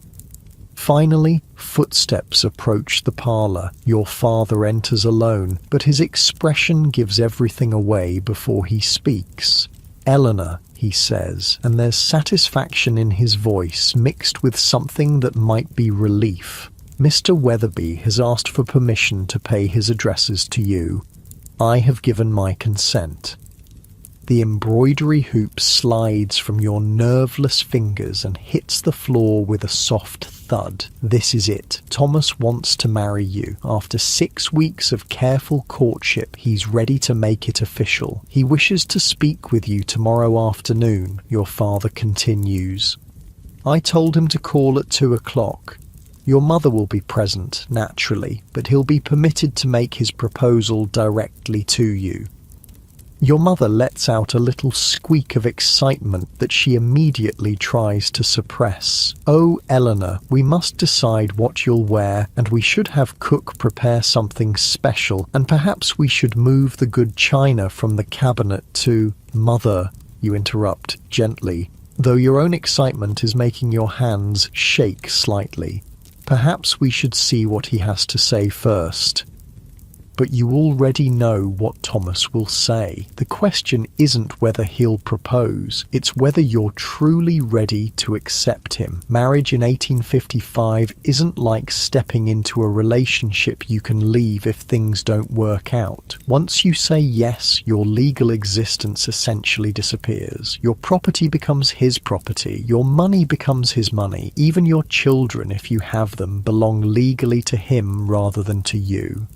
Finally, footsteps approach the parlour. Your father enters alone, but his expression gives everything away before he speaks. "Eleanor," he says, and there's satisfaction in his voice mixed with something that might be relief. "Mr. Weatherby has asked for permission to pay his addresses to you. I have given my consent." The embroidery hoop slides from your nerveless fingers and hits the floor with a soft thud. This is it. Thomas wants to marry you. After 6 weeks of careful courtship, he's ready to make it official. He wishes to speak with you tomorrow afternoon, your father continues. "I told him to call at 2 o'clock. Your mother will be present, naturally, but he'll be permitted to make his proposal directly to you. Your mother lets out a little squeak of excitement that she immediately tries to suppress. "Oh, Eleanor, we must decide what you'll wear, and we should have cook prepare something special, and perhaps we should move the good china from the cabinet to—" "Mother," you interrupt gently, though your own excitement is making your hands shake slightly. "Perhaps we should see what he has to say first." But you already know what Thomas will say. The question isn't whether he'll propose, it's whether you're truly ready to accept him. Marriage in 1855 isn't like stepping into a relationship you can leave if things don't work out. Once you say yes, your legal existence essentially disappears. Your property becomes his property, your money becomes his money, even your children, if you have them, belong legally to him rather than to you.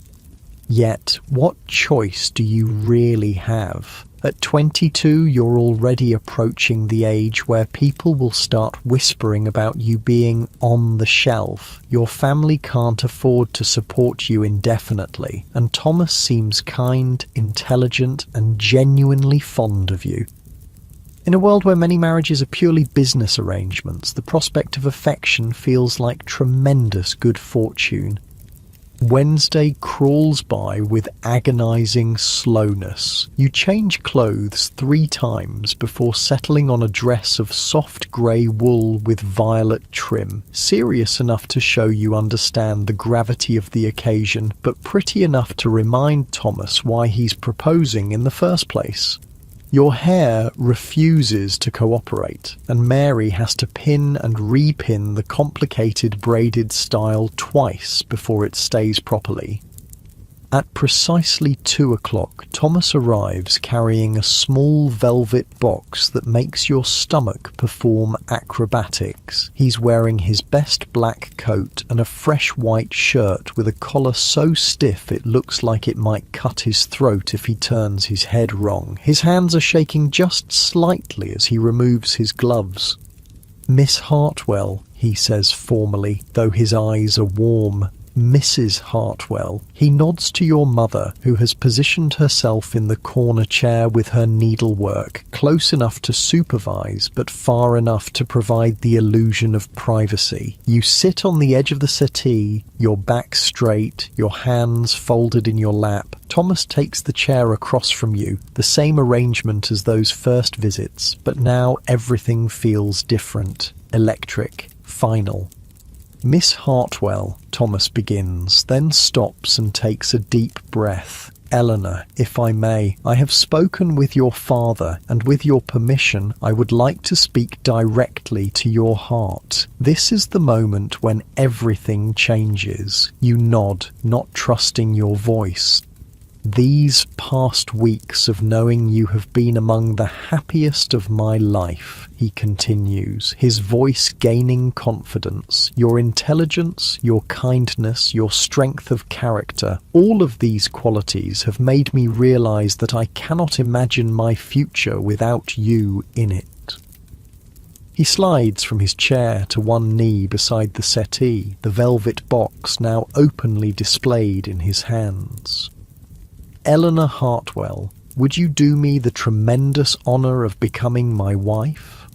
Yet, what choice do you really have? At 22, you're already approaching the age where people will start whispering about you being on the shelf. Your family can't afford to support you indefinitely, and Thomas seems kind, intelligent, and genuinely fond of you. In a world where many marriages are purely business arrangements, the prospect of affection feels like tremendous good fortune. Wednesday crawls by with agonizing slowness. You change clothes 3 times before settling on a dress of soft grey wool with violet trim, serious enough to show you understand the gravity of the occasion, but pretty enough to remind Thomas why he's proposing in the first place. Your hair refuses to cooperate, and Mary has to pin and repin the complicated braided style twice before it stays properly. At precisely 2 o'clock, Thomas arrives carrying a small velvet box that makes your stomach perform acrobatics. He's wearing his best black coat and a fresh white shirt with a collar so stiff it looks like it might cut his throat if he turns his head wrong. His hands are shaking just slightly as he removes his gloves. "Miss Hartwell," he says formally, though his eyes are warm. "Mrs. Hartwell." He nods to your mother, who has positioned herself in the corner chair with her needlework, close enough to supervise, but far enough to provide the illusion of privacy. You sit on the edge of the settee, your back straight, your hands folded in your lap. Thomas takes the chair across from you, the same arrangement as those first visits, but now everything feels different, electric, final. "Miss Hartwell," Thomas begins, then stops and takes a deep breath. "Eleanor, if I may, I have spoken with your father, and with your permission, I would like to speak directly to your heart. This is the moment when everything changes." You nod, not trusting your voice. "These past weeks of knowing you have been among the happiest of my life," he continues, his voice gaining confidence. "Your intelligence, your kindness, your strength of character, all of these qualities have made me realize that I cannot imagine my future without you in it." He slides from his chair to one knee beside the settee, the velvet box now openly displayed in his hands. "Eleanor Hartwell, would you do me the tremendous honor of becoming my wife?"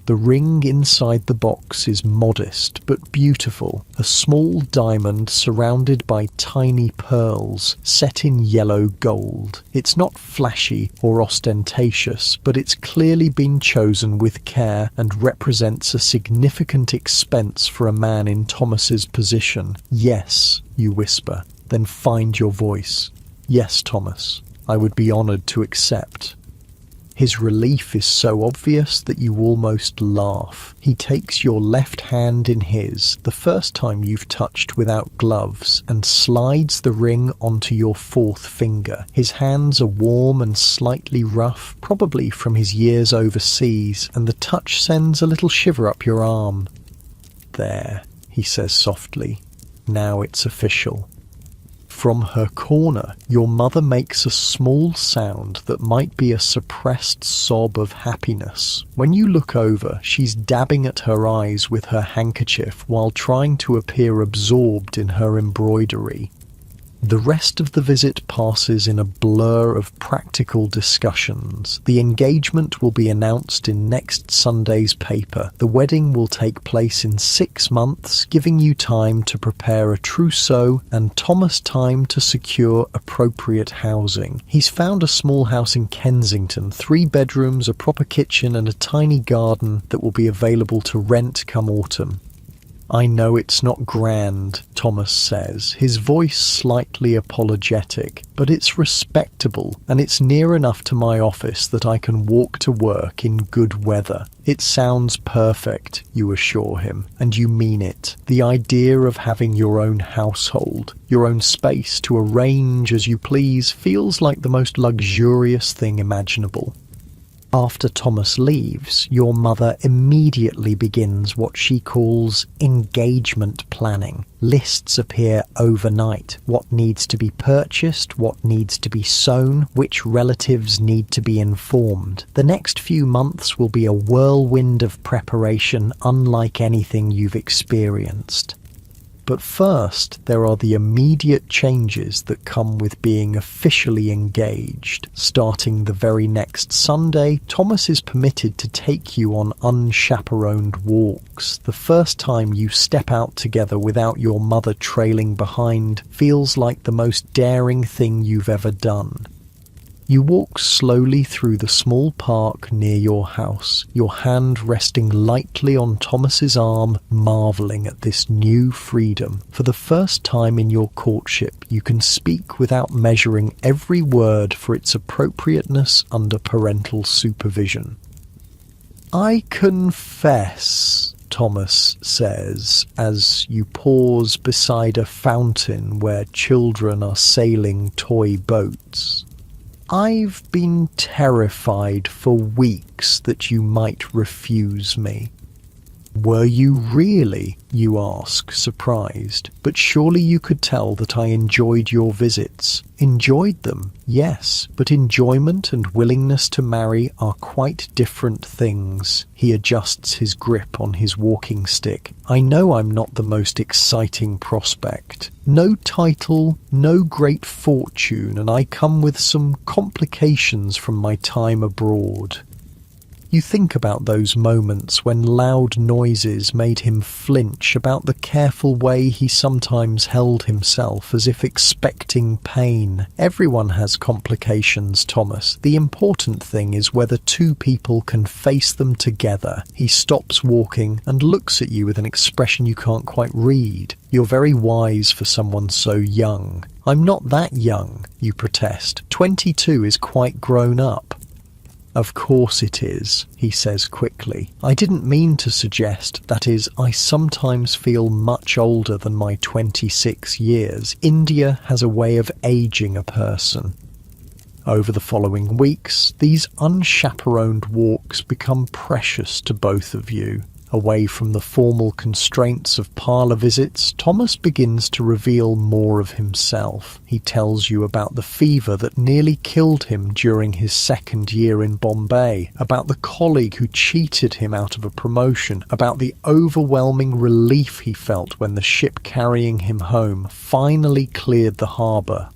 The ring inside the box is modest but beautiful, a small diamond surrounded by tiny pearls set in yellow gold. It's not flashy or ostentatious, but it's clearly been chosen with care and represents a significant expense for a man in Thomas's position. "Yes," you whisper, then find your voice. "Yes, Thomas, I would be honored to accept." His relief is so obvious that you almost laugh. He takes your left hand in his, the first time you've touched without gloves, and slides the ring onto your 4th finger. His hands are warm and slightly rough, probably from his years overseas, and the touch sends a little shiver up your arm. "There," he says softly. "Now it's official." From her corner, your mother makes a small sound that might be a suppressed sob of happiness. When you look over, she's dabbing at her eyes with her handkerchief while trying to appear absorbed in her embroidery. The rest of the visit passes in a blur of practical discussions. The engagement will be announced in next Sunday's paper. The wedding will take place in 6 months, giving you time to prepare a trousseau and Thomas time to secure appropriate housing. He's found a small house in Kensington, 3 bedrooms, a proper kitchen and a tiny garden that will be available to rent come autumn. I know it's not grand, Thomas says, his voice slightly apologetic, but it's respectable and it's near enough to my office that I can walk to work in good weather. It sounds perfect, you assure him, and you mean it. The idea of having your own household, your own space to arrange as you please, feels like the most luxurious thing imaginable. After Thomas leaves, your mother immediately begins what she calls engagement planning. Lists appear overnight. What needs to be purchased, what needs to be sewn, which relatives need to be informed. The next few months will be a whirlwind of preparation unlike anything you've experienced. But first, there are the immediate changes that come with being officially engaged. Starting the very next Sunday, Thomas is permitted to take you on unchaperoned walks. The first time you step out together without your mother trailing behind feels like the most daring thing you've ever done. You walk slowly through the small park near your house, your hand resting lightly on Thomas's arm, marvelling at this new freedom. For the first time in your courtship, you can speak without measuring every word for its appropriateness under parental supervision. I confess, Thomas says, as you pause beside a fountain where children are sailing toy boats. I've been terrified for weeks that you might refuse me. Were you really? You ask, surprised. But surely you could tell that I enjoyed your visits. Enjoyed them, yes, but enjoyment and willingness to marry are quite different things. He adjusts his grip on his walking stick. I know I'm not the most exciting prospect. No title, no great fortune, and I come with some complications from my time abroad. You think about those moments when loud noises made him flinch, about the careful way he sometimes held himself as if expecting pain. Everyone has complications, Thomas. The important thing is whether 2 people can face them together. He stops walking and looks at you with an expression you can't quite read. You're very wise for someone so young. I'm not that young, you protest. 22 is quite grown up. Of course it is, he says quickly. I didn't mean to suggest, that is, I sometimes feel much older than my 26 years. India has a way of aging a person. Over the following weeks, these unchaperoned walks become precious to both of you. Away from the formal constraints of parlour visits, Thomas begins to reveal more of himself. He tells you about the fever that nearly killed him during his 2nd year in Bombay, about the colleague who cheated him out of a promotion, about the overwhelming relief he felt when the ship carrying him home finally cleared the harbour.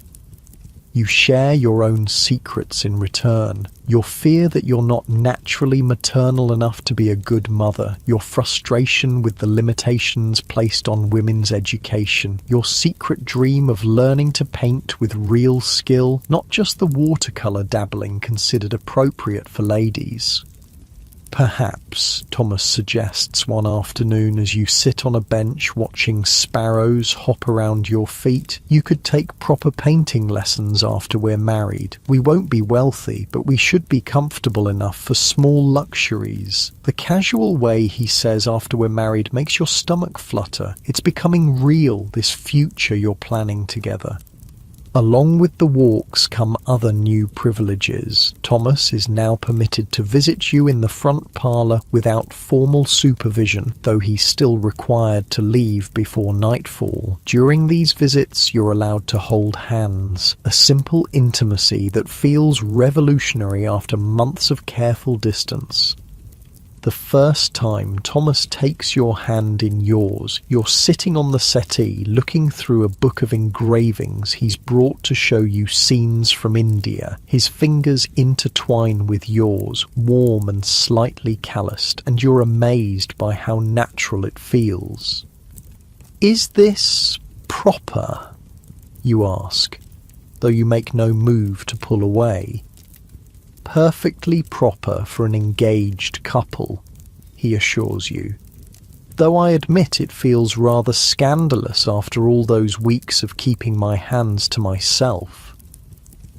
You share your own secrets in return. Your fear that you're not naturally maternal enough to be a good mother, your frustration with the limitations placed on women's education, your secret dream of learning to paint with real skill, not just the watercolour dabbling considered appropriate for ladies. Perhaps, Thomas suggests one afternoon as you sit on a bench watching sparrows hop around your feet, you could take proper painting lessons after we're married. We won't be wealthy, but we should be comfortable enough for small luxuries. The casual way he says after we're married makes your stomach flutter. It's becoming real, this future you're planning together. Along with the walks come other new privileges. Thomas is now permitted to visit you in the front parlour without formal supervision, though he's still required to leave before nightfall. During these visits, you're allowed to hold hands, a simple intimacy that feels revolutionary after months of careful distance. The first time Thomas takes your hand in yours, you're sitting on the settee looking through a book of engravings he's brought to show you scenes from India. His fingers intertwine with yours, warm and slightly calloused, and you're amazed by how natural it feels. "Is this proper?" you ask, though you make no move to pull away. "Perfectly proper for an engaged couple," he assures you. "Though I admit it feels rather scandalous after all those weeks of keeping my hands to myself."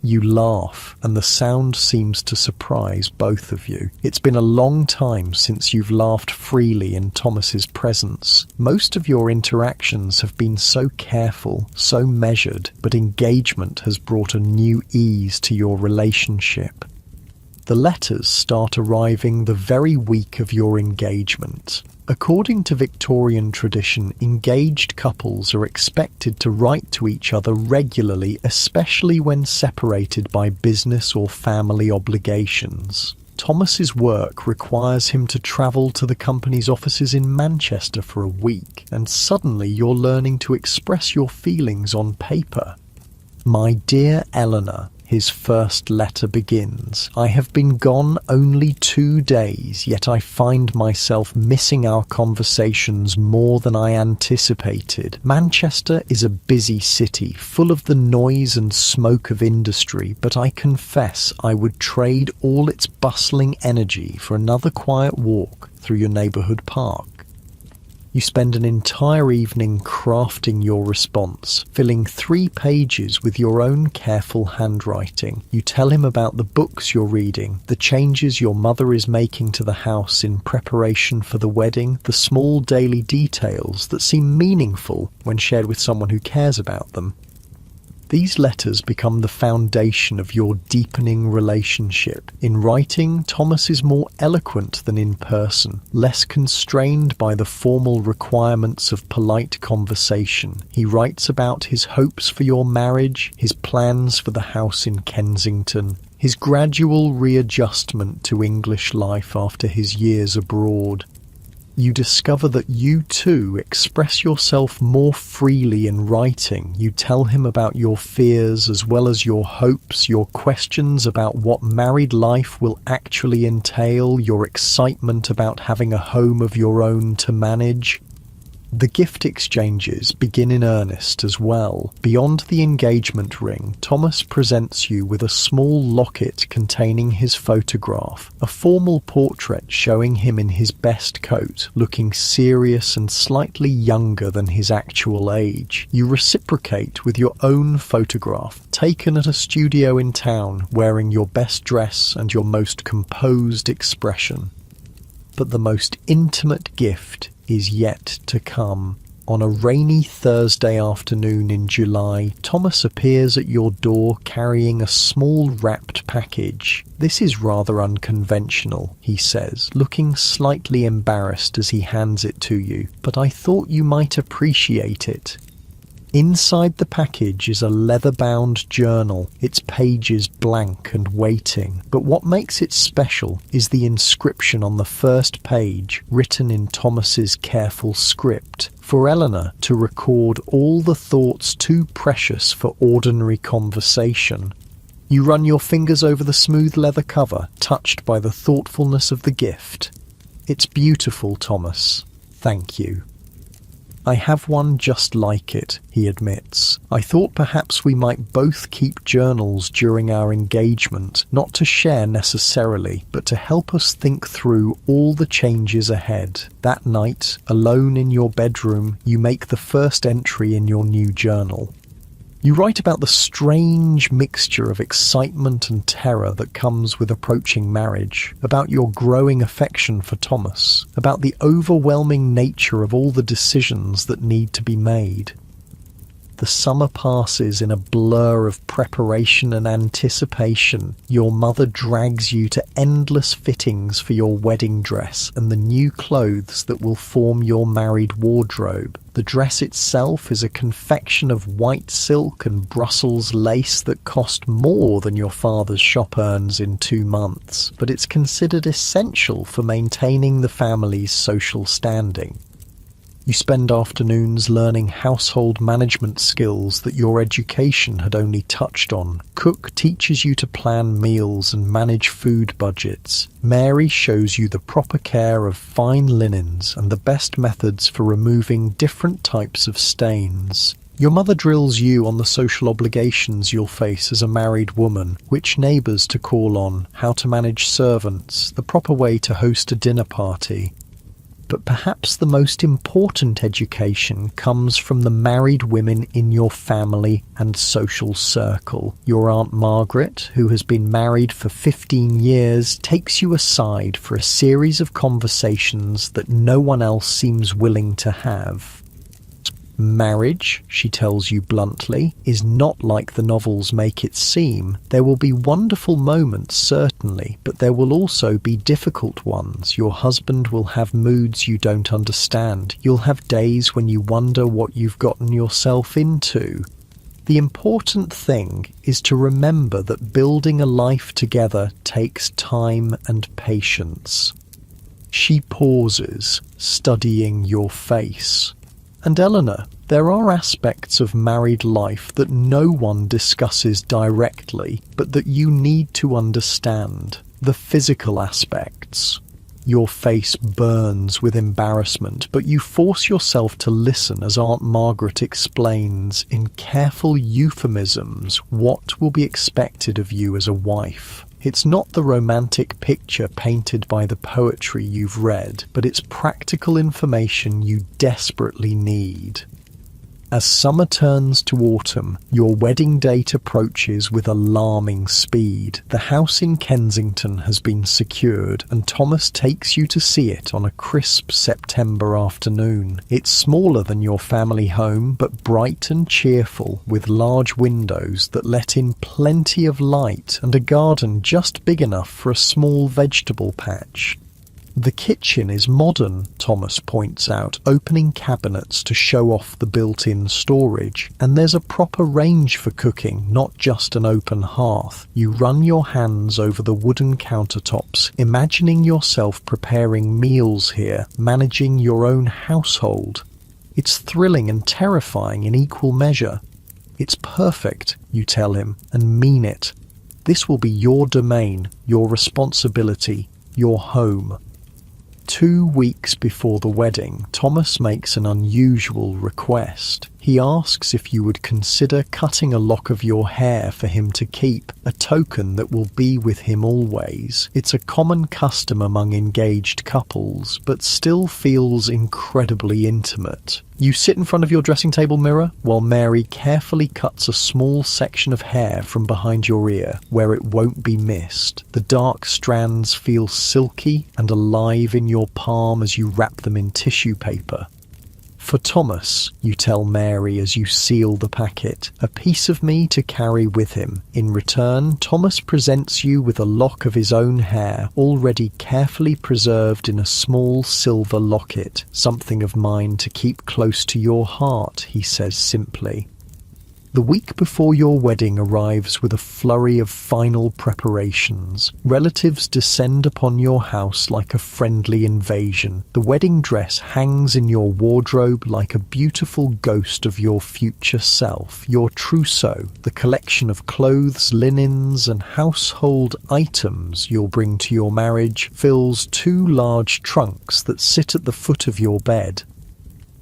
You laugh, and the sound seems to surprise both of you. It's been a long time since you've laughed freely in Thomas's presence. Most of your interactions have been so careful, so measured, but engagement has brought a new ease to your relationship. The letters start arriving the very week of your engagement. According to Victorian tradition, engaged couples are expected to write to each other regularly, especially when separated by business or family obligations. Thomas's work requires him to travel to the company's offices in Manchester for a week, and suddenly you're learning to express your feelings on paper. "My dear Eleanor," his first letter begins, "I have been gone only 2 days, yet I find myself missing our conversations more than I anticipated. Manchester is a busy city, full of the noise and smoke of industry, but I confess I would trade all its bustling energy for another quiet walk through your neighbourhood park." You spend an entire evening crafting your response, filling 3 pages with your own careful handwriting. You tell him about the books you're reading, the changes your mother is making to the house in preparation for the wedding, the small daily details that seem meaningful when shared with someone who cares about them. These letters become the foundation of your deepening relationship. In writing, Thomas is more eloquent than in person, less constrained by the formal requirements of polite conversation. He writes about his hopes for your marriage, his plans for the house in Kensington, his gradual readjustment to English life after his years abroad. You discover that you too express yourself more freely in writing. You tell him about your fears as well as your hopes, your questions about what married life will actually entail, your excitement about having a home of your own to manage. The gift exchanges begin in earnest as well. Beyond the engagement ring, Thomas presents you with a small locket containing his photograph, a formal portrait showing him in his best coat, looking serious and slightly younger than his actual age. You reciprocate with your own photograph, taken at a studio in town, wearing your best dress and your most composed expression. But the most intimate gift is yet to come. On a rainy Thursday afternoon in July, Thomas appears at your door carrying a small wrapped package. "This is rather unconventional," he says, looking slightly embarrassed as he hands it to you, "but I thought you might appreciate it." Inside the package is a leather-bound journal, its pages blank and waiting. But what makes it special is the inscription on the first page, written in Thomas's careful script, for Eleanor to record all the thoughts too precious for ordinary conversation. You run your fingers over the smooth leather cover, touched by the thoughtfulness of the gift. "It's beautiful, Thomas. Thank you." "I have one just like it," he admits. "I thought perhaps we might both keep journals during our engagement, not to share necessarily, but to help us think through all the changes ahead." That night, alone in your bedroom, you make the first entry in your new journal. You write about the strange mixture of excitement and terror that comes with approaching marriage, about your growing affection for Thomas, about the overwhelming nature of all the decisions that need to be made. The summer passes in a blur of preparation and anticipation. Your mother drags you to endless fittings for your wedding dress and the new clothes that will form your married wardrobe. The dress itself is a confection of white silk and Brussels lace that cost more than your father's shop earns in 2 months, but it's considered essential for maintaining the family's social standing. You spend afternoons learning household management skills that your education had only touched on. Cook teaches you to plan meals and manage food budgets. Mary shows you the proper care of fine linens and the best methods for removing different types of stains. Your mother drills you on the social obligations you'll face as a married woman, which neighbours to call on, how to manage servants, the proper way to host a dinner party. But perhaps the most important education comes from the married women in your family and social circle. Your Aunt Margaret, who has been married for 15 years, takes you aside for a series of conversations that no one else seems willing to have. Marriage, she tells you bluntly, is not like the novels make it seem. There will be wonderful moments, certainly, but there will also be difficult ones. Your husband will have moods you don't understand. You'll have days when you wonder what you've gotten yourself into. The important thing is to remember that building a life together takes time and patience. She pauses, studying your face. And Eleanor, there are aspects of married life that no one discusses directly, but that you need to understand. The physical aspects. Your face burns with embarrassment, but you force yourself to listen as Aunt Margaret explains in careful euphemisms what will be expected of you as a wife. It's not the romantic picture painted by the poetry you've read, but it's practical information you desperately need. As summer turns to autumn, your wedding date approaches with alarming speed. The house in Kensington has been secured, and Thomas takes you to see it on a crisp September afternoon. It's smaller than your family home, but bright and cheerful, with large windows that let in plenty of light and a garden just big enough for a small vegetable patch. The kitchen is modern, Thomas points out, opening cabinets to show off the built-in storage. And there's a proper range for cooking, not just an open hearth. You run your hands over the wooden countertops, imagining yourself preparing meals here, managing your own household. It's thrilling and terrifying in equal measure. It's perfect, you tell him, and mean it. This will be your domain, your responsibility, your home. 2 weeks before the wedding, Thomas makes an unusual request. He asks if you would consider cutting a lock of your hair for him to keep, a token that will be with him always. It's a common custom among engaged couples, but still feels incredibly intimate. You sit in front of your dressing table mirror while Mary carefully cuts a small section of hair from behind your ear where it won't be missed. The dark strands feel silky and alive in your palm as you wrap them in tissue paper. For Thomas, you tell Mary as you seal the packet, a piece of me to carry with him. In return, Thomas presents you with a lock of his own hair, already carefully preserved in a small silver locket. Something of mine to keep close to your heart, he says simply. The week before your wedding arrives with a flurry of final preparations. Relatives descend upon your house like a friendly invasion. The wedding dress hangs in your wardrobe like a beautiful ghost of your future self. Your trousseau, the collection of clothes, linens, and household items you'll bring to your marriage, fills 2 large trunks that sit at the foot of your bed.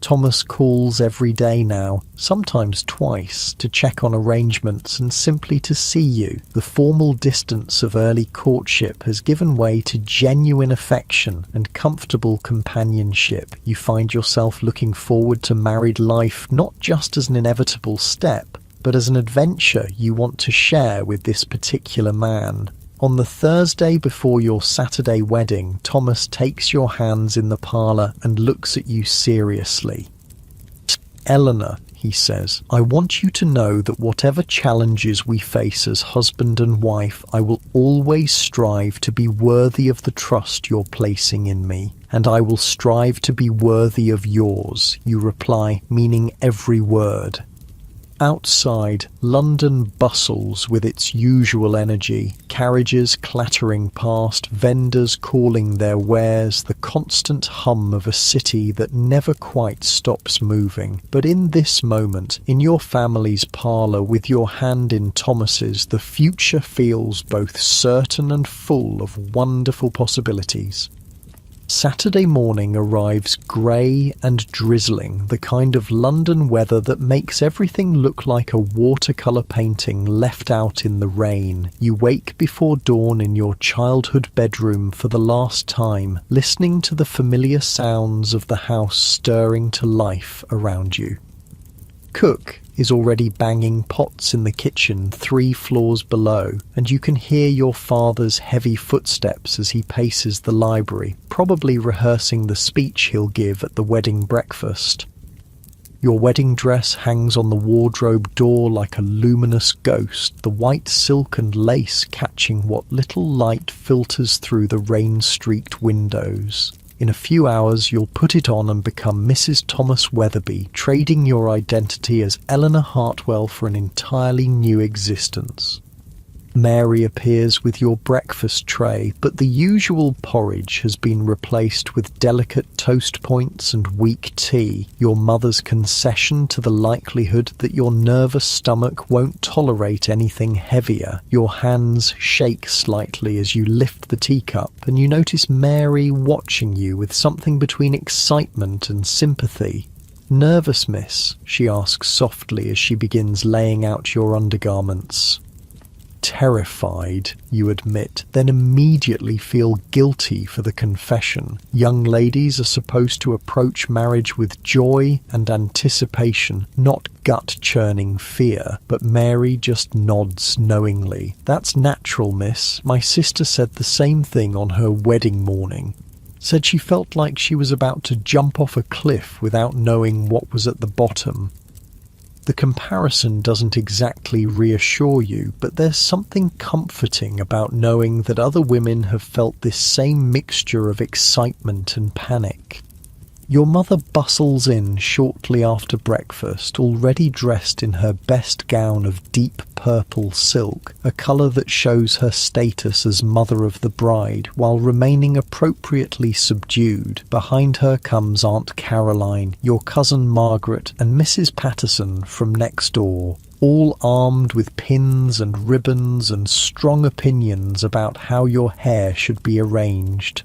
Thomas calls every day now, sometimes twice, to check on arrangements and simply to see you. The formal distance of early courtship has given way to genuine affection and comfortable companionship. You find yourself looking forward to married life not just as an inevitable step, but as an adventure you want to share with this particular man. On the Thursday before your Saturday wedding, Thomas takes your hands in the parlour and looks at you seriously. Eleanor, he says. "I want you to know that whatever challenges we face as husband and wife, I will always strive to be worthy of the trust you're placing in me. And I will strive to be worthy of yours," you reply, meaning every word. Outside, London bustles with its usual energy, carriages clattering past, vendors calling their wares, the constant hum of a city that never quite stops moving. But in this moment, in your family's parlour with your hand in Thomas's, the future feels both certain and full of wonderful possibilities. Saturday morning arrives grey and drizzling, the kind of London weather that makes everything look like a watercolour painting left out in the rain. You wake before dawn in your childhood bedroom for the last time, listening to the familiar sounds of the house stirring to life around you. Cook is already banging pots in the kitchen 3 floors below, and you can hear your father's heavy footsteps as he paces the library, probably rehearsing the speech he'll give at the wedding breakfast. Your wedding dress hangs on the wardrobe door like a luminous ghost, the white silk and lace catching what little light filters through the rain-streaked windows. In a few hours, you'll put it on and become Mrs. Thomas Weatherby, trading your identity as Eleanor Hartwell for an entirely new existence. Mary appears with your breakfast tray, but the usual porridge has been replaced with delicate toast points and weak tea, your mother's concession to the likelihood that your nervous stomach won't tolerate anything heavier. Your hands shake slightly as you lift the teacup, and you notice Mary watching you with something between excitement and sympathy. "Nervous, miss?" she asks softly as she begins laying out your undergarments. Terrified, you admit, then immediately feel guilty for the confession. Young ladies are supposed to approach marriage with joy and anticipation, not gut-churning fear, but Mary just nods knowingly. "That's natural, miss. My sister said the same thing on her wedding morning. Said she felt like she was about to jump off a cliff without knowing what was at the bottom." The comparison doesn't exactly reassure you, but there's something comforting about knowing that other women have felt this same mixture of excitement and panic. Your mother bustles in shortly after breakfast, already dressed in her best gown of deep purple silk, a colour that shows her status as mother of the bride, while remaining appropriately subdued. Behind her comes Aunt Caroline, your cousin Margaret, and Mrs. Patterson from next door, all armed with pins and ribbons and strong opinions about how your hair should be arranged.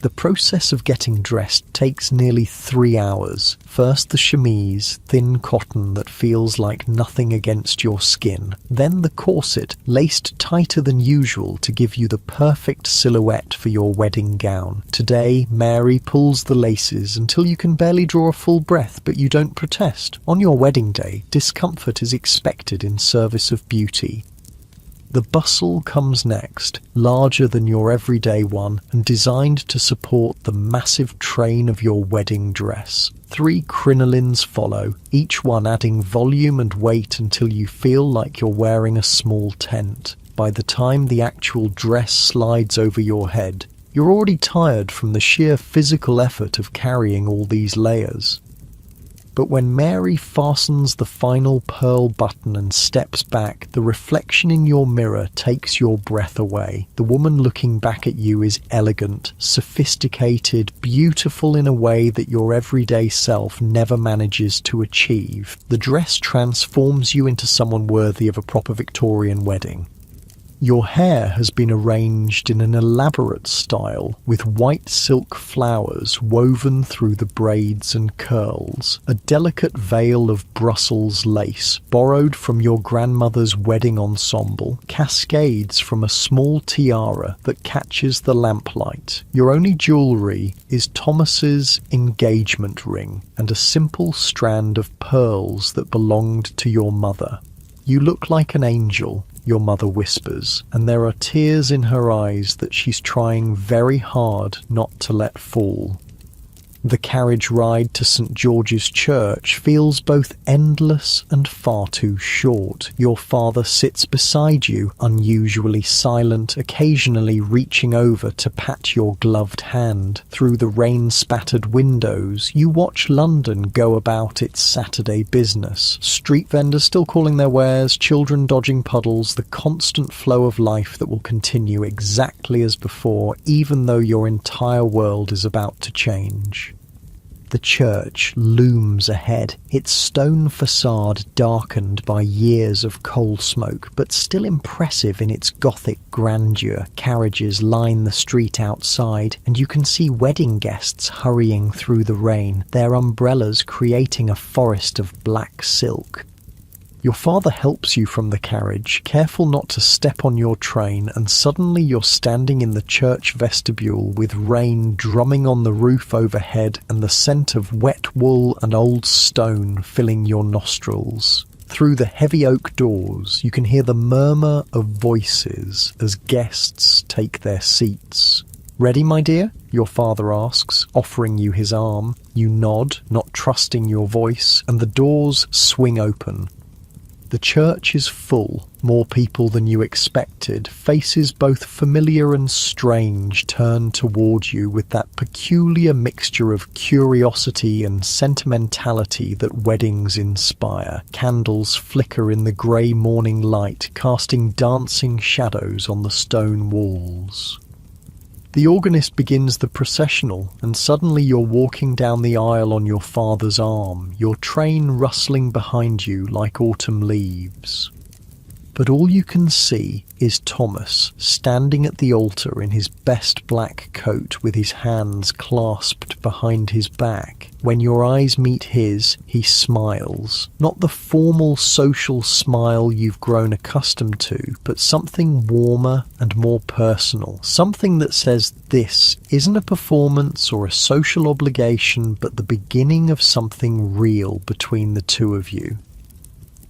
The process of getting dressed takes nearly 3 hours. First the chemise, thin cotton that feels like nothing against your skin. Then the corset, laced tighter than usual to give you the perfect silhouette for your wedding gown. Today, Mary pulls the laces until you can barely draw a full breath, but you don't protest. On your wedding day, discomfort is expected in service of beauty. The bustle comes next, larger than your everyday one and designed to support the massive train of your wedding dress. 3 crinolines follow, each one adding volume and weight until you feel like you're wearing a small tent. By the time the actual dress slides over your head, you're already tired from the sheer physical effort of carrying all these layers. But when Mary fastens the final pearl button and steps back, the reflection in your mirror takes your breath away. The woman looking back at you is elegant, sophisticated, beautiful in a way that your everyday self never manages to achieve. The dress transforms you into someone worthy of a proper Victorian wedding. Your hair has been arranged in an elaborate style, with white silk flowers woven through the braids and curls. A delicate veil of Brussels lace, borrowed from your grandmother's wedding ensemble, cascades from a small tiara that catches the lamplight. Your only jewellery is Thomas's engagement ring and a simple strand of pearls that belonged to your mother. "You look like an angel," your mother whispers, and there are tears in her eyes that she's trying very hard not to let fall. The carriage ride to St. George's Church feels both endless and far too short. Your father sits beside you, unusually silent, occasionally reaching over to pat your gloved hand. Through the rain-spattered windows, you watch London go about its Saturday business. Street vendors still calling their wares, children dodging puddles, the constant flow of life that will continue exactly as before, even though your entire world is about to change. The church looms ahead, its stone facade darkened by years of coal smoke, but still impressive in its Gothic grandeur. Carriages line the street outside, and you can see wedding guests hurrying through the rain, their umbrellas creating a forest of black silk. Your father helps you from the carriage, careful not to step on your train, and suddenly you're standing in the church vestibule with rain drumming on the roof overhead and the scent of wet wool and old stone filling your nostrils. Through the heavy oak doors, you can hear the murmur of voices as guests take their seats. "Ready, my dear?" your father asks, offering you his arm. You nod, not trusting your voice, and the doors swing open. The church is full, more people than you expected, faces both familiar and strange turn toward you with that peculiar mixture of curiosity and sentimentality that weddings inspire. Candles flicker in the grey morning light, casting dancing shadows on the stone walls. The organist begins the processional, and suddenly you're walking down the aisle on your father's arm, your train rustling behind you like autumn leaves. But all you can see is Thomas standing at the altar in his best black coat with his hands clasped behind his back. When your eyes meet his, he smiles. Not the formal social smile you've grown accustomed to, but something warmer and more personal. Something that says this isn't a performance or a social obligation, but the beginning of something real between the two of you.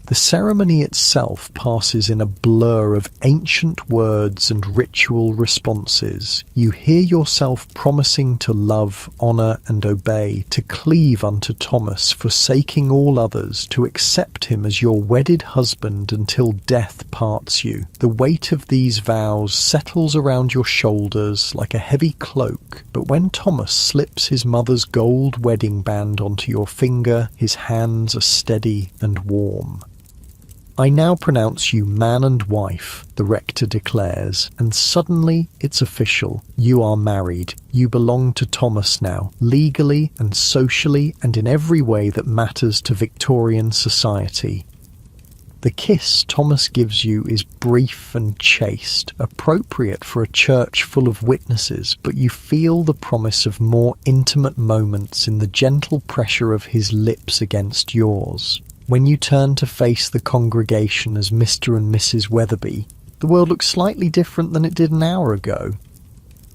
The ceremony itself passes in a blur of ancient words and ritual responses. You hear yourself promising to love, honour and obey, to cleave unto Thomas, forsaking all others, to accept him as your wedded husband until death parts you. The weight of these vows settles around your shoulders like a heavy cloak, but when Thomas slips his mother's gold wedding band onto your finger, his hands are steady and warm. "I now pronounce you man and wife," the rector declares, and suddenly it's official. You are married. You belong to Thomas now, legally and socially and in every way that matters to Victorian society. The kiss Thomas gives you is brief and chaste, appropriate for a church full of witnesses, but you feel the promise of more intimate moments in the gentle pressure of his lips against yours. When you turn to face the congregation as Mr. and Mrs. Weatherby, the world looks slightly different than it did an hour ago.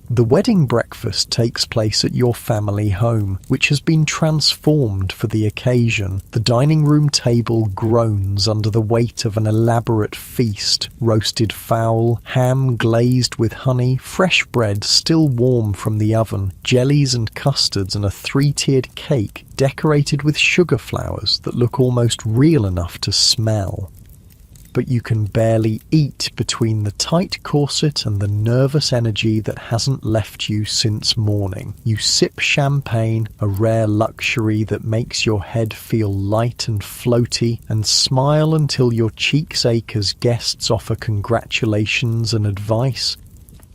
The wedding breakfast takes place at your family home, which has been transformed for the occasion. The dining room table groans under the weight of an elaborate feast: roasted fowl, ham glazed with honey, fresh bread still warm from the oven, jellies and custards, and a three-tiered cake decorated with sugar flowers that look almost real enough to smell. But you can barely eat between the tight corset and the nervous energy that hasn't left you since morning. You sip champagne, a rare luxury that makes your head feel light and floaty, and smile until your cheeks ache as guests offer congratulations and advice.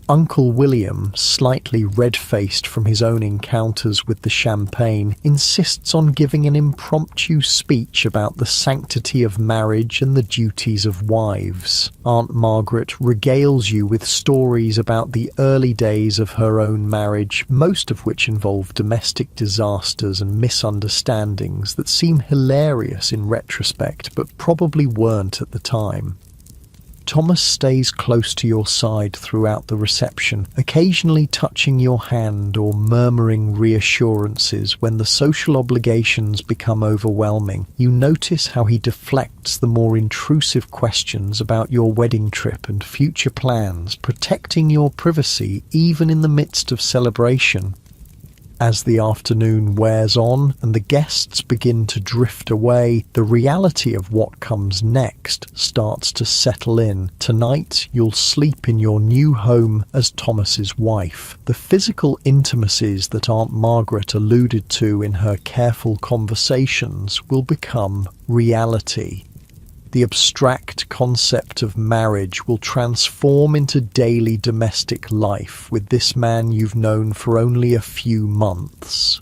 Uncle William, slightly red-faced from his own encounters with the champagne, insists on giving an impromptu speech about the sanctity of marriage and the duties of wives. Aunt Margaret regales you with stories about the early days of her own marriage, most of which involve domestic disasters and misunderstandings that seem hilarious in retrospect, but probably weren't at the time. Thomas stays close to your side throughout the reception, occasionally touching your hand or murmuring reassurances when the social obligations become overwhelming. You notice how he deflects the more intrusive questions about your wedding trip and future plans, protecting your privacy even in the midst of celebration. As the afternoon wears on and the guests begin to drift away, the reality of what comes next starts to settle in. Tonight, you'll sleep in your new home as Thomas's wife. The physical intimacies that Aunt Margaret alluded to in her careful conversations will become reality. The abstract concept of marriage will transform into daily domestic life with this man you've known for only a few months.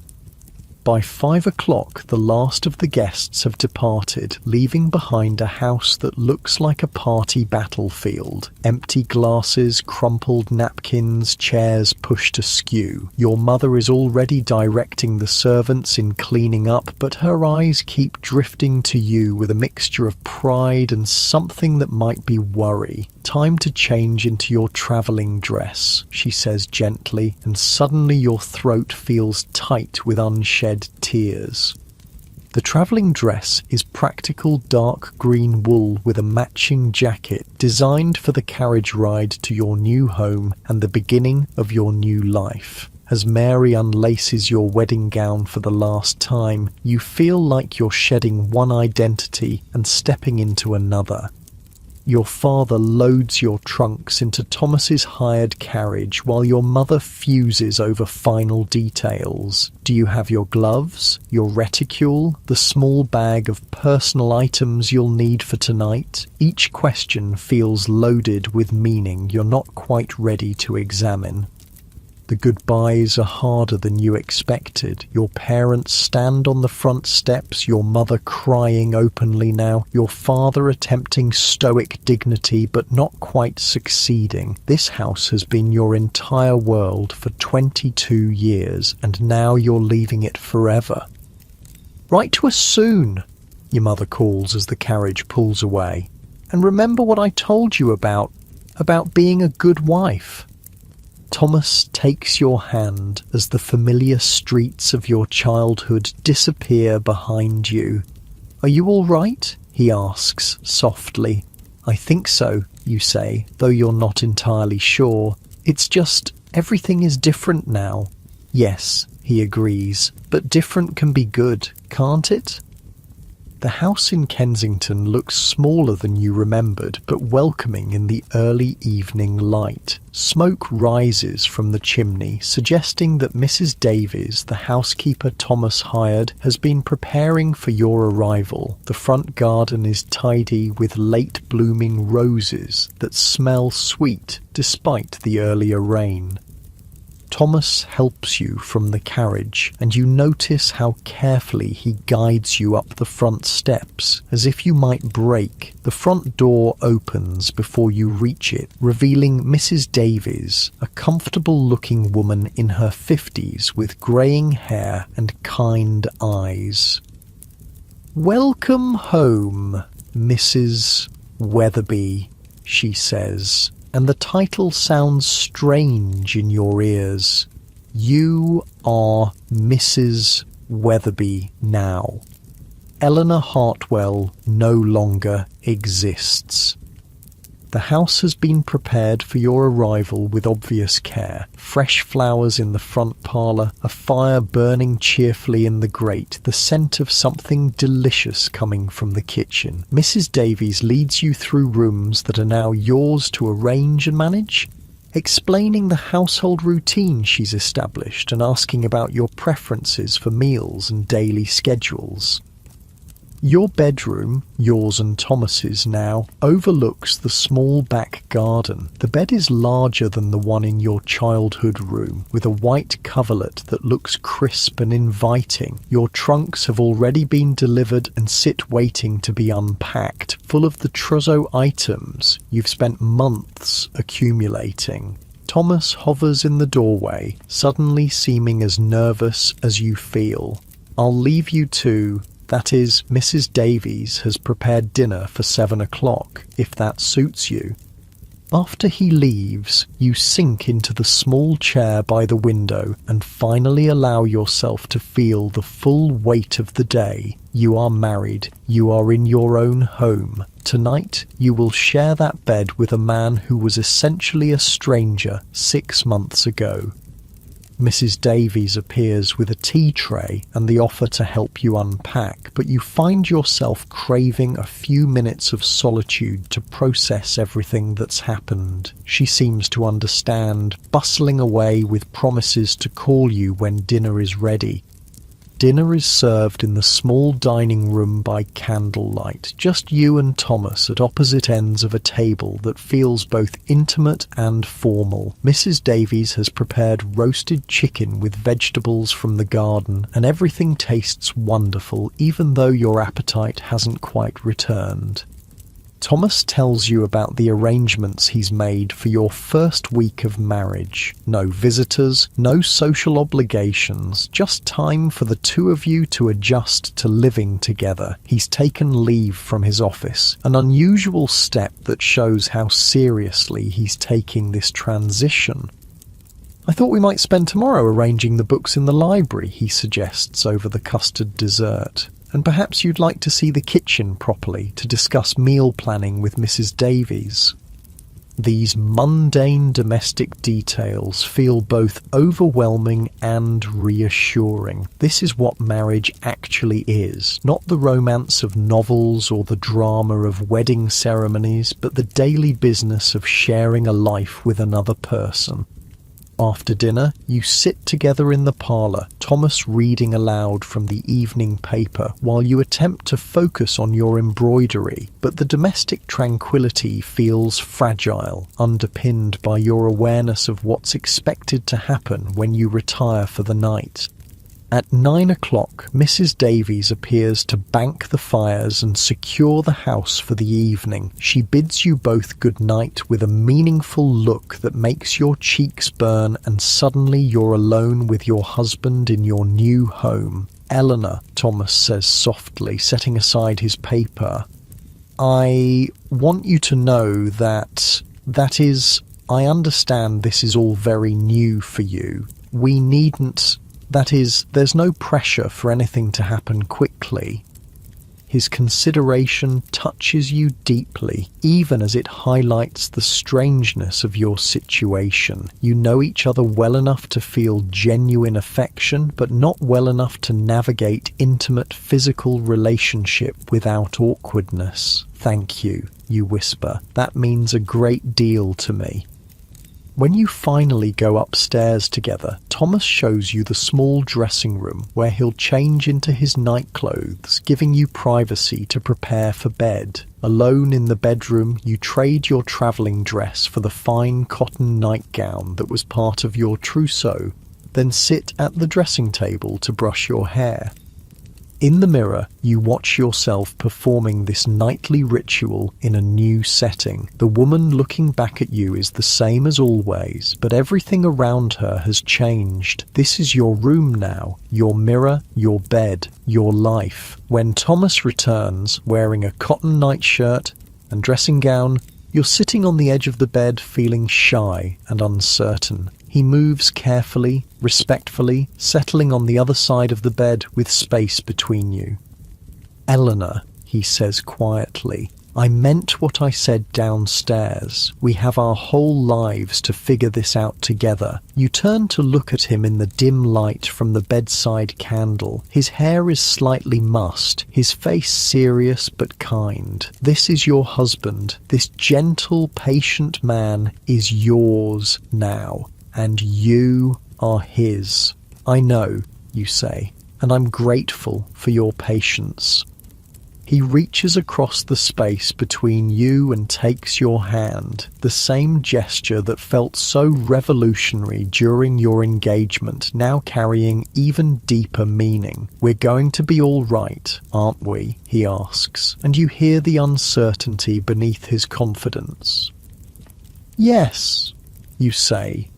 By 5 o'clock, the last of the guests have departed, leaving behind a house that looks like a party battlefield. Empty glasses, crumpled napkins, chairs pushed askew. Your mother is already directing the servants in cleaning up, but her eyes keep drifting to you with a mixture of pride and something that might be worry. "Time to change into your travelling dress," she says gently, and suddenly your throat feels tight with unshed tears. The travelling dress is practical dark green wool with a matching jacket, designed for the carriage ride to your new home and the beginning of your new life. As Mary unlaces your wedding gown for the last time, you feel like you're shedding one identity and stepping into another. Your father loads your trunks into Thomas's hired carriage while your mother fuses over final details. Do you have your gloves, your reticule, the small bag of personal items you'll need for tonight? Each question feels loaded with meaning you're not quite ready to examine. The goodbyes are harder than you expected. Your parents stand on the front steps, your mother crying openly now, your father attempting stoic dignity but not quite succeeding. This house has been your entire world for 22 years, and now you're leaving it forever. "Write to us soon," your mother calls as the carriage pulls away. "And remember what I told you about being a good wife." Thomas takes your hand as the familiar streets of your childhood disappear behind you. "Are you all right?" he asks softly. "I think so," you say, though you're not entirely sure. "It's just, everything is different now." "Yes," he agrees, "but different can be good, can't it?" The house in Kensington looks smaller than you remembered, but welcoming in the early evening light. Smoke rises from the chimney, suggesting that Mrs. Davies, the housekeeper Thomas hired, has been preparing for your arrival. The front garden is tidy with late-blooming roses that smell sweet despite the earlier rain. Thomas helps you from the carriage, and you notice how carefully he guides you up the front steps, as if you might break. The front door opens before you reach it, revealing Mrs. Davies, a comfortable-looking woman in her 50s with greying hair and kind eyes. "Welcome home, Mrs. Weatherby," she says, and the title sounds strange in your ears. You are Mrs. Weatherby now. Eleanor Hartwell no longer exists. The house has been prepared for your arrival with obvious care. Fresh flowers in the front parlour, a fire burning cheerfully in the grate, the scent of something delicious coming from the kitchen. Mrs. Davies leads you through rooms that are now yours to arrange and manage, explaining the household routine she's established and asking about your preferences for meals and daily schedules. Your bedroom, yours and Thomas's now, overlooks the small back garden. The bed is larger than the one in your childhood room, with a white coverlet that looks crisp and inviting. Your trunks have already been delivered and sit waiting to be unpacked, full of the trousseau items you've spent months accumulating. Thomas hovers in the doorway, suddenly seeming as nervous as you feel. "I'll leave you to..." That is, Mrs. Davies has prepared dinner for 7 o'clock, if that suits you. After he leaves, you sink into the small chair by the window and finally allow yourself to feel the full weight of the day. You are married. You are in your own home. Tonight, you will share that bed with a man who was essentially a stranger 6 months ago. Mrs. Davies appears with a tea tray and the offer to help you unpack, but you find yourself craving a few minutes of solitude to process everything that's happened. She seems to understand, bustling away with promises to call you when dinner is ready. Dinner is served in the small dining room by candlelight, just you and Thomas at opposite ends of a table that feels both intimate and formal. Mrs. Davies has prepared roasted chicken with vegetables from the garden, and everything tastes wonderful, even though your appetite hasn't quite returned. Thomas tells you about the arrangements he's made for your first week of marriage. No visitors, no social obligations, just time for the two of you to adjust to living together. He's taken leave from his office, an unusual step that shows how seriously he's taking this transition. "I thought we might spend tomorrow arranging the books in the library," he suggests over the custard dessert. "And perhaps you'd like to see the kitchen properly to discuss meal planning with Mrs. Davies." These mundane domestic details feel both overwhelming and reassuring. This is what marriage actually is, not the romance of novels or the drama of wedding ceremonies, but the daily business of sharing a life with another person. After dinner, you sit together in the parlour, Thomas reading aloud from the evening paper while you attempt to focus on your embroidery, but the domestic tranquility feels fragile, underpinned by your awareness of what's expected to happen when you retire for the night. At 9 o'clock, Mrs. Davies appears to bank the fires and secure the house for the evening. She bids you both good night with a meaningful look that makes your cheeks burn, and suddenly you're alone with your husband in your new home. "Eleanor," Thomas says softly, setting aside his paper, "I want you to know that I understand this is all very new for you. We needn't... there's no pressure for anything to happen quickly." His consideration touches you deeply, even as it highlights the strangeness of your situation. You know each other well enough to feel genuine affection, but not well enough to navigate intimate physical relationship without awkwardness. "Thank you," you whisper. "That means a great deal to me." When you finally go upstairs together, Thomas shows you the small dressing room where he'll change into his nightclothes, giving you privacy to prepare for bed. Alone in the bedroom, you trade your travelling dress for the fine cotton nightgown that was part of your trousseau, then sit at the dressing table to brush your hair. In the mirror, you watch yourself performing this nightly ritual in a new setting. The woman looking back at you is the same as always, but everything around her has changed. This is your room now, your mirror, your bed, your life. When Thomas returns, wearing a cotton nightshirt and dressing gown, you're sitting on the edge of the bed feeling shy and uncertain. He moves carefully, respectfully, settling on the other side of the bed with space between you. "Eleanor," he says quietly, "I meant what I said downstairs. We have our whole lives to figure this out together." You turn to look at him in the dim light from the bedside candle. His hair is slightly mussed, his face serious but kind. This is your husband. This gentle, patient man is yours now. And you are his. "I know," you say, "and I'm grateful for your patience." He reaches across the space between you and takes your hand, the same gesture that felt so revolutionary during your engagement, now carrying even deeper meaning. "We're going to be all right, aren't we?" he asks, and you hear the uncertainty beneath his confidence. "Yes," you say,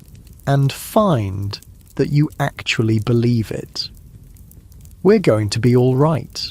and find that you actually believe it. We're going to be all right.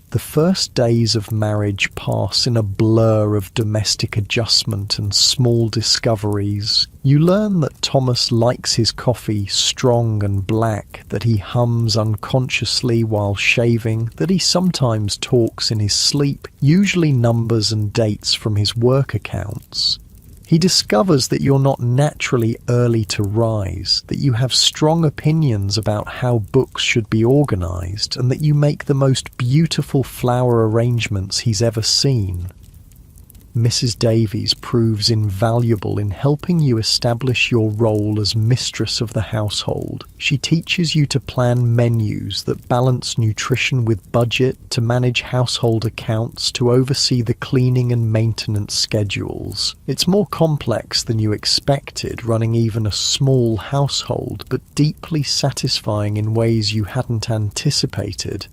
The first days of marriage pass in a blur of domestic adjustment and small discoveries. You learn that Thomas likes his coffee strong and black, that he hums unconsciously while shaving, that he sometimes talks in his sleep, usually numbers and dates from his work accounts. He discovers that you're not naturally early to rise, that you have strong opinions about how books should be organized, and that you make the most beautiful flower arrangements he's ever seen. Mrs. Davies proves invaluable in helping you establish your role as mistress of the household. She teaches you to plan menus that balance nutrition with budget, to manage household accounts, to oversee the cleaning and maintenance schedules. It's more complex than you expected, running even a small household, but deeply satisfying in ways you hadn't anticipated.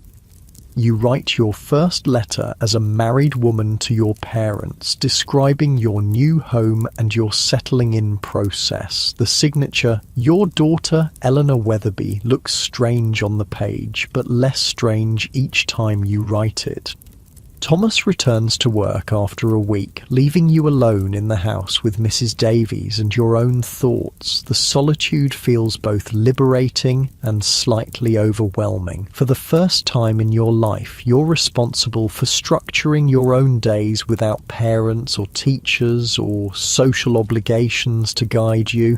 You write your first letter as a married woman to your parents, describing your new home and your settling in process. The signature, "Your daughter, Eleanor Weatherby," looks strange on the page, but less strange each time you write it. Thomas returns to work after a week, leaving you alone in the house with Mrs. Davies and your own thoughts. The solitude feels both liberating and slightly overwhelming. For the first time in your life, you're responsible for structuring your own days without parents or teachers or social obligations to guide you.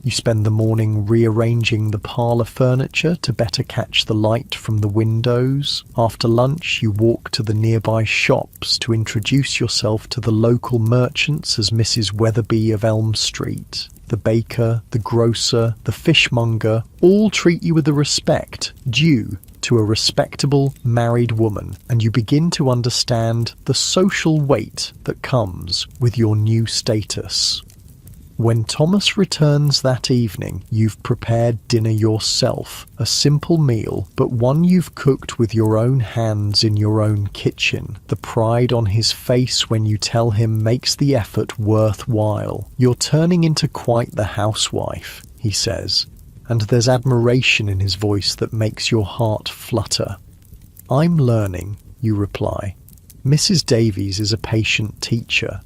You spend the morning rearranging the parlour furniture to better catch the light from the windows. After lunch, you walk to the nearby shops to introduce yourself to the local merchants as Mrs. Weatherby of Elm Street. The baker, the grocer, the fishmonger all treat you with the respect due to a respectable married woman, and you begin to understand the social weight that comes with your new status. When Thomas returns that evening, you've prepared dinner yourself, a simple meal, but one you've cooked with your own hands in your own kitchen. The pride on his face when you tell him makes the effort worthwhile. "You're turning into quite the housewife," he says, and there's admiration in his voice that makes your heart flutter. "I'm learning," you reply. Mrs. Davies is a patient teacher.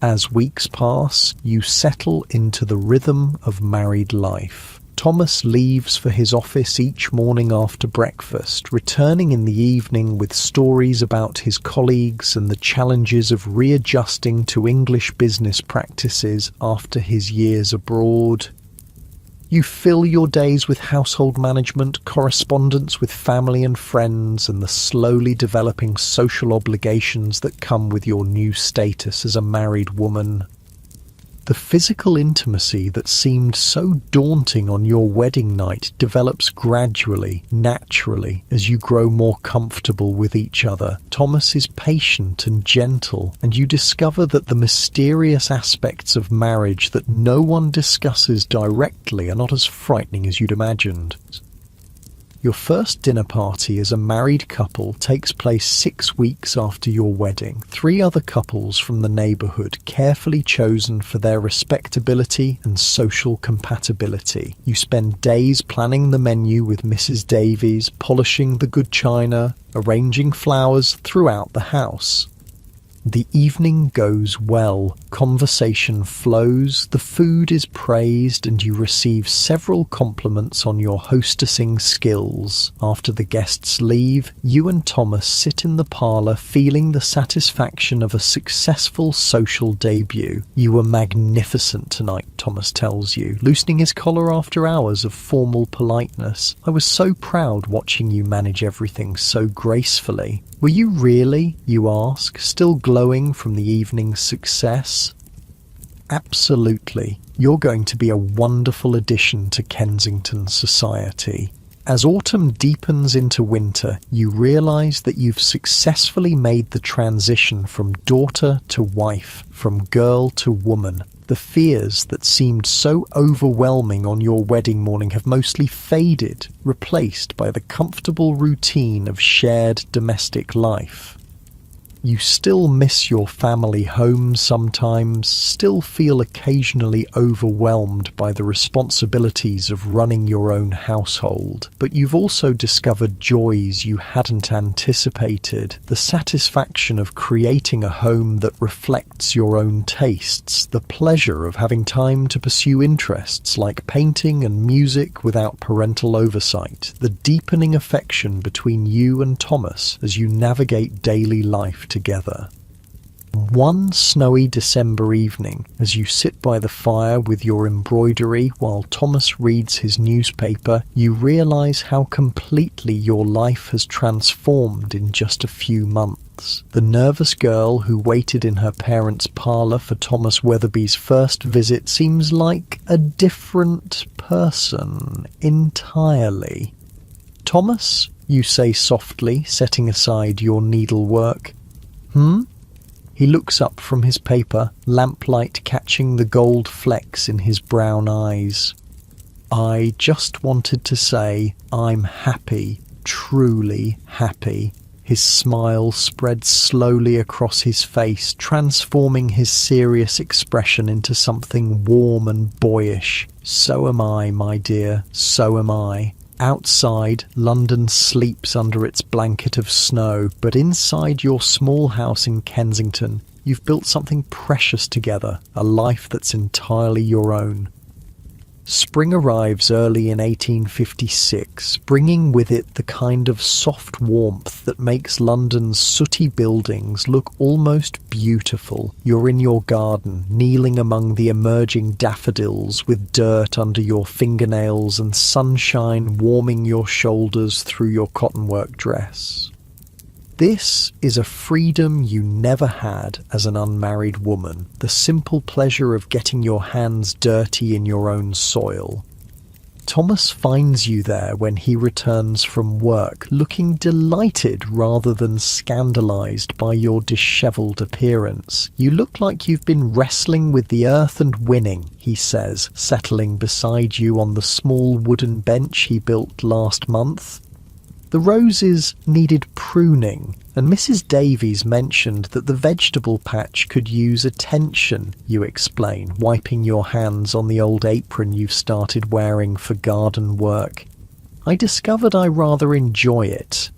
As weeks pass, you settle into the rhythm of married life. Thomas leaves for his office each morning after breakfast, returning in the evening with stories about his colleagues and the challenges of readjusting to English business practices after his years abroad. You fill your days with household management, correspondence with family and friends, and the slowly developing social obligations that come with your new status as a married woman. The physical intimacy that seemed so daunting on your wedding night develops gradually, naturally, as you grow more comfortable with each other. Thomas is patient and gentle, and you discover that the mysterious aspects of marriage that no one discusses directly are not as frightening as you'd imagined. Your first dinner party as a married couple takes place 6 weeks after your wedding. 3 other couples from the neighbourhood, carefully chosen for their respectability and social compatibility. You spend days planning the menu with Mrs. Davies, polishing the good china, arranging flowers throughout the house. The evening goes well, conversation flows, the food is praised, and you receive several compliments on your hostessing skills. After the guests leave, you and Thomas sit in the parlour feeling the satisfaction of a successful social debut. "You were magnificent tonight," Thomas tells you, loosening his collar after hours of formal politeness. "I was so proud watching you manage everything so gracefully." "Were you really?" you ask, still glowing from the evening's success. "Absolutely. You're going to be a wonderful addition to Kensington society." As autumn deepens into winter, you realise that you've successfully made the transition from daughter to wife, from girl to woman. The fears that seemed so overwhelming on your wedding morning have mostly faded, replaced by the comfortable routine of shared domestic life. You still miss your family home sometimes, still feel occasionally overwhelmed by the responsibilities of running your own household, but you've also discovered joys you hadn't anticipated. The satisfaction of creating a home that reflects your own tastes, the pleasure of having time to pursue interests like painting and music without parental oversight, the deepening affection between you and Thomas as you navigate daily life together. One snowy December evening, as you sit by the fire with your embroidery while Thomas reads his newspaper, you realise how completely your life has transformed in just a few months. The nervous girl who waited in her parents' parlour for Thomas Weatherby's first visit seems like a different person entirely. "Thomas," you say softly, setting aside your needlework. He looks up from his paper, lamplight catching the gold flecks in his brown eyes. "I just wanted to say I'm happy, truly happy." His smile spreads slowly across his face, transforming his serious expression into something warm and boyish. "So am I, my dear, so am I." Outside, London sleeps under its blanket of snow, but inside your small house in Kensington, you've built something precious together, a life that's entirely your own. Spring arrives early in 1856, bringing with it the kind of soft warmth that makes London's sooty buildings look almost beautiful. You're in your garden, kneeling among the emerging daffodils with dirt under your fingernails and sunshine warming your shoulders through your cottonwork dress. This is a freedom you never had as an unmarried woman, the simple pleasure of getting your hands dirty in your own soil. Thomas finds you there when he returns from work, looking delighted rather than scandalised by your dishevelled appearance. "You look like you've been wrestling with the earth and winning," he says, settling beside you on the small wooden bench he built last month. "The roses needed pruning, and Mrs. Davies mentioned that the vegetable patch could use attention," you explain, wiping your hands on the old apron you've started wearing for garden work. "I discovered I rather enjoy it."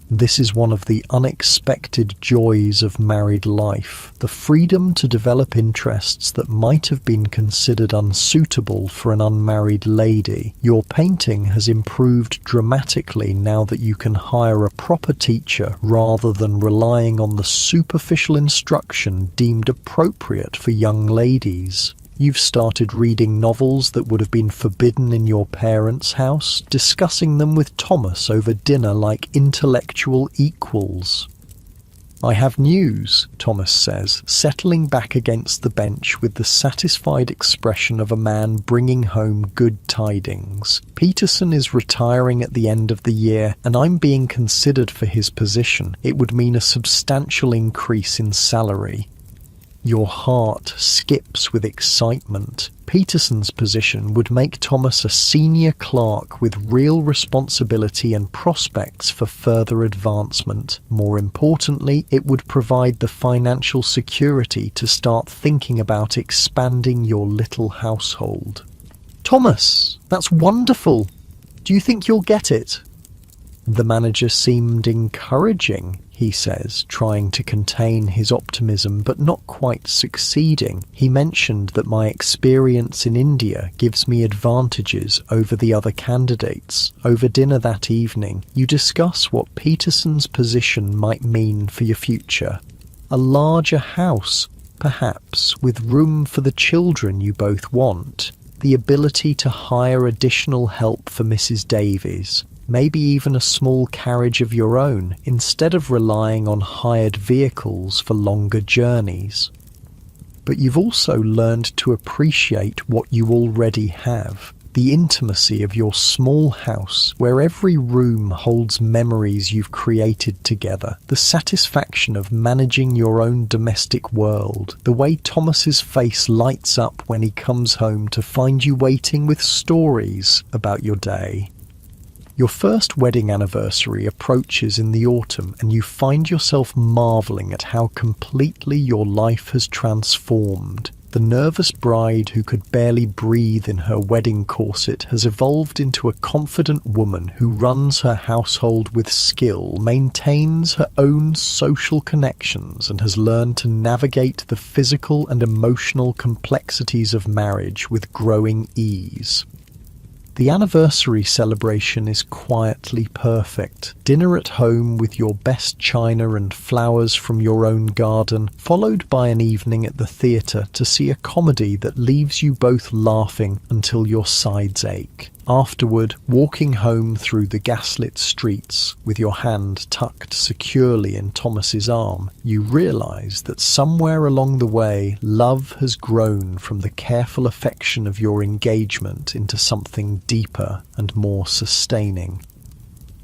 This is one of the unexpected joys of married life, the freedom to develop interests that might have been considered unsuitable for an unmarried lady. Your painting has improved dramatically now that you can hire a proper teacher rather than relying on the superficial instruction deemed appropriate for young ladies. You've started reading novels that would have been forbidden in your parents' house, discussing them with Thomas over dinner like intellectual equals. "I have news," Thomas says, settling back against the bench with the satisfied expression of a man bringing home good tidings. "Peterson is retiring at the end of the year, and I'm being considered for his position. It would mean a substantial increase in salary." Your heart skips with excitement. Peterson's position would make Thomas a senior clerk with real responsibility and prospects for further advancement. More importantly, it would provide the financial security to start thinking about expanding your little household. "Thomas, that's wonderful. Do you think you'll get it?" The manager seemed encouraging, he says, trying to contain his optimism but not quite succeeding. "He mentioned that my experience in India gives me advantages over the other candidates. Over dinner that evening, you discuss what Peterson's position might mean for your future. A larger house, perhaps, with room for the children you both want. The ability to hire additional help for Mrs. Davies. Maybe even a small carriage of your own, instead of relying on hired vehicles for longer journeys. But you've also learned to appreciate what you already have. The intimacy of your small house, where every room holds memories you've created together. The satisfaction of managing your own domestic world. The way Thomas's face lights up when he comes home to find you waiting with stories about your day. Your first wedding anniversary approaches in the autumn, and you find yourself marvelling at how completely your life has transformed. The nervous bride who could barely breathe in her wedding corset has evolved into a confident woman who runs her household with skill, maintains her own social connections, and has learned to navigate the physical and emotional complexities of marriage with growing ease. The anniversary celebration is quietly perfect. Dinner at home with your best china and flowers from your own garden, followed by an evening at the theatre to see a comedy that leaves you both laughing until your sides ache. Afterward, walking home through the gaslit streets with your hand tucked securely in Thomas's arm, you realise that somewhere along the way, love has grown from the careful affection of your engagement into something deeper and more sustaining.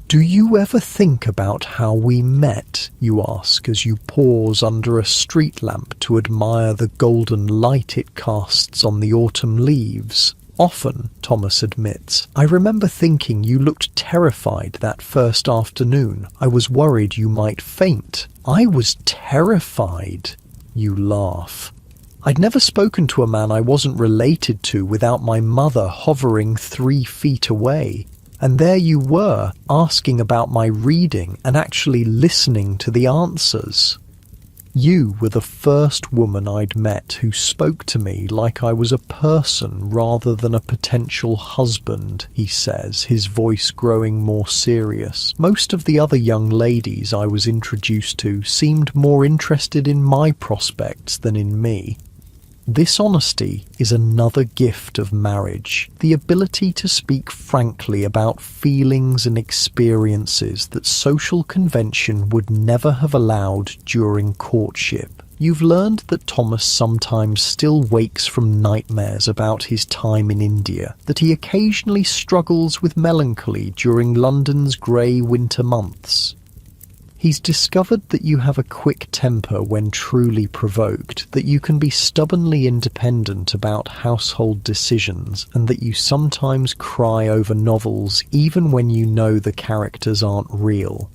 "Do you ever think about how we met?" you ask as you pause under a street lamp to admire the golden light it casts on the autumn leaves. "Often," Thomas admits. "I remember thinking you looked terrified that first afternoon. I was worried you might faint." "I was terrified," you laugh. "I'd never spoken to a man I wasn't related to without my mother hovering 3 feet away. And there you were, asking about my reading and actually listening to the answers. You were the first woman I'd met who spoke to me like I was a person rather than a potential husband," he says, his voice growing more serious. "Most of the other young ladies I was introduced to seemed more interested in my prospects than in me." This honesty is another gift of marriage, the ability to speak frankly about feelings and experiences that social convention would never have allowed during courtship. You've learned that Thomas sometimes still wakes from nightmares about his time in India, that he occasionally struggles with melancholy during London's grey winter months. He's discovered that you have a quick temper when truly provoked, that you can be stubbornly independent about household decisions, and that you sometimes cry over novels even when you know the characters aren't real.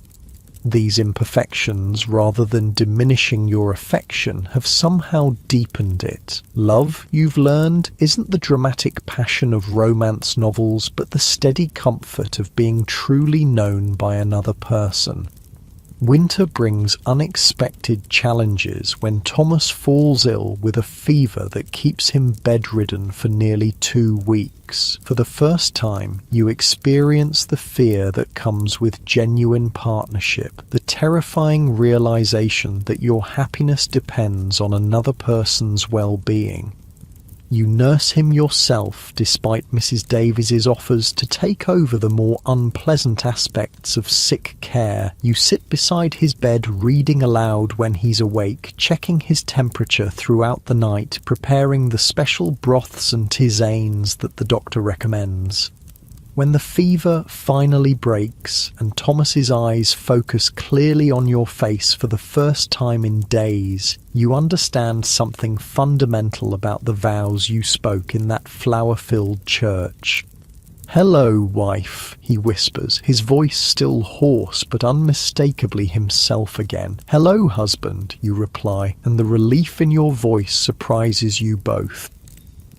These imperfections, rather than diminishing your affection, have somehow deepened it. Love, you've learned, isn't the dramatic passion of romance novels, but the steady comfort of being truly known by another person. Winter brings unexpected challenges when Thomas falls ill with a fever that keeps him bedridden for nearly 2 weeks. For the first time, you experience the fear that comes with genuine partnership, the terrifying realization that your happiness depends on another person's well-being. You nurse him yourself despite Mrs. Davies's offers to take over the more unpleasant aspects of sick care. You sit beside his bed reading aloud when he's awake, checking his temperature throughout the night, preparing the special broths and tisanes that the doctor recommends. When the fever finally breaks and Thomas's eyes focus clearly on your face for the first time in days, you understand something fundamental about the vows you spoke in that flower-filled church. "Hello, wife," he whispers, his voice still hoarse but unmistakably himself again. "Hello, husband," you reply, and the relief in your voice surprises you both.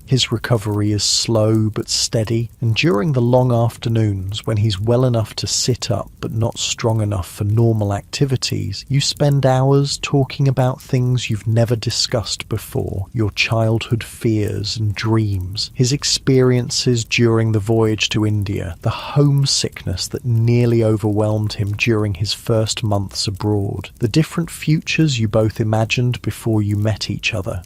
His recovery is slow but steady, and during the long afternoons when he's well enough to sit up but not strong enough for normal activities, you spend hours talking about things you've never discussed before, your childhood fears and dreams, his experiences during the voyage to India, the homesickness that nearly overwhelmed him during his first months abroad, the different futures you both imagined before you met each other.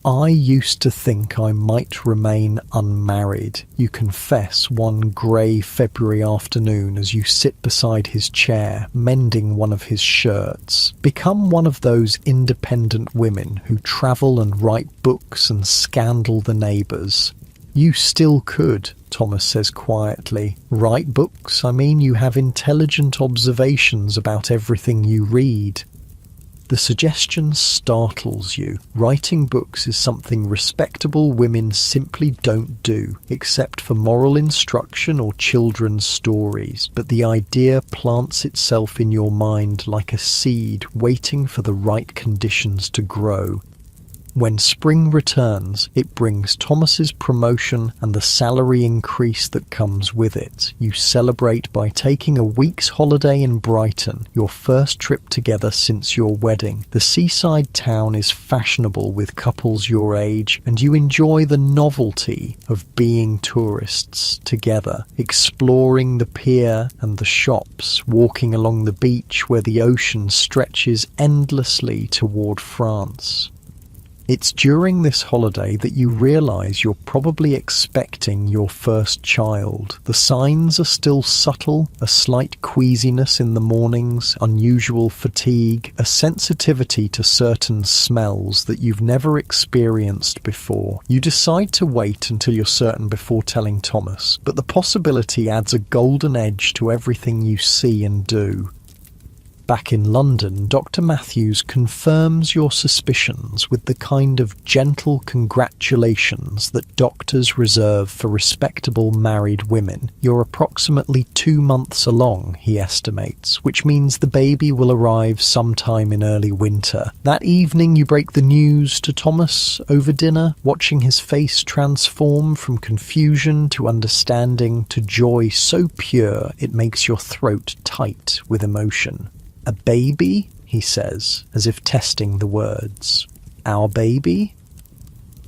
"I used to think I might remain unmarried," you confess one grey February afternoon as you sit beside his chair, mending one of his shirts. "Become one of those independent women who travel and write books and scandal the neighbours." "You still could," Thomas says quietly. "Write books? I mean, you have intelligent observations about everything you read." The suggestion startles you. Writing books is something respectable women simply don't do, except for moral instruction or children's stories, but the idea plants itself in your mind like a seed waiting for the right conditions to grow. When spring returns, it brings Thomas's promotion and the salary increase that comes with it. You celebrate by taking a week's holiday in Brighton, your first trip together since your wedding. The seaside town is fashionable with couples your age, and you enjoy the novelty of being tourists together, exploring the pier and the shops, walking along the beach where the ocean stretches endlessly toward France. It's during this holiday that you realise you're probably expecting your first child. The signs are still subtle: a slight queasiness in the mornings, unusual fatigue, a sensitivity to certain smells that you've never experienced before. You decide to wait until you're certain before telling Thomas, but the possibility adds a golden edge to everything you see and do. Back in London, Dr. Matthews confirms your suspicions with the kind of gentle congratulations that doctors reserve for respectable married women. You're approximately 2 months along, he estimates, which means the baby will arrive sometime in early winter. That evening you break the news to Thomas over dinner, watching his face transform from confusion to understanding to joy so pure it makes your throat tight with emotion. "A baby?" he says, as if testing the words. "Our baby?"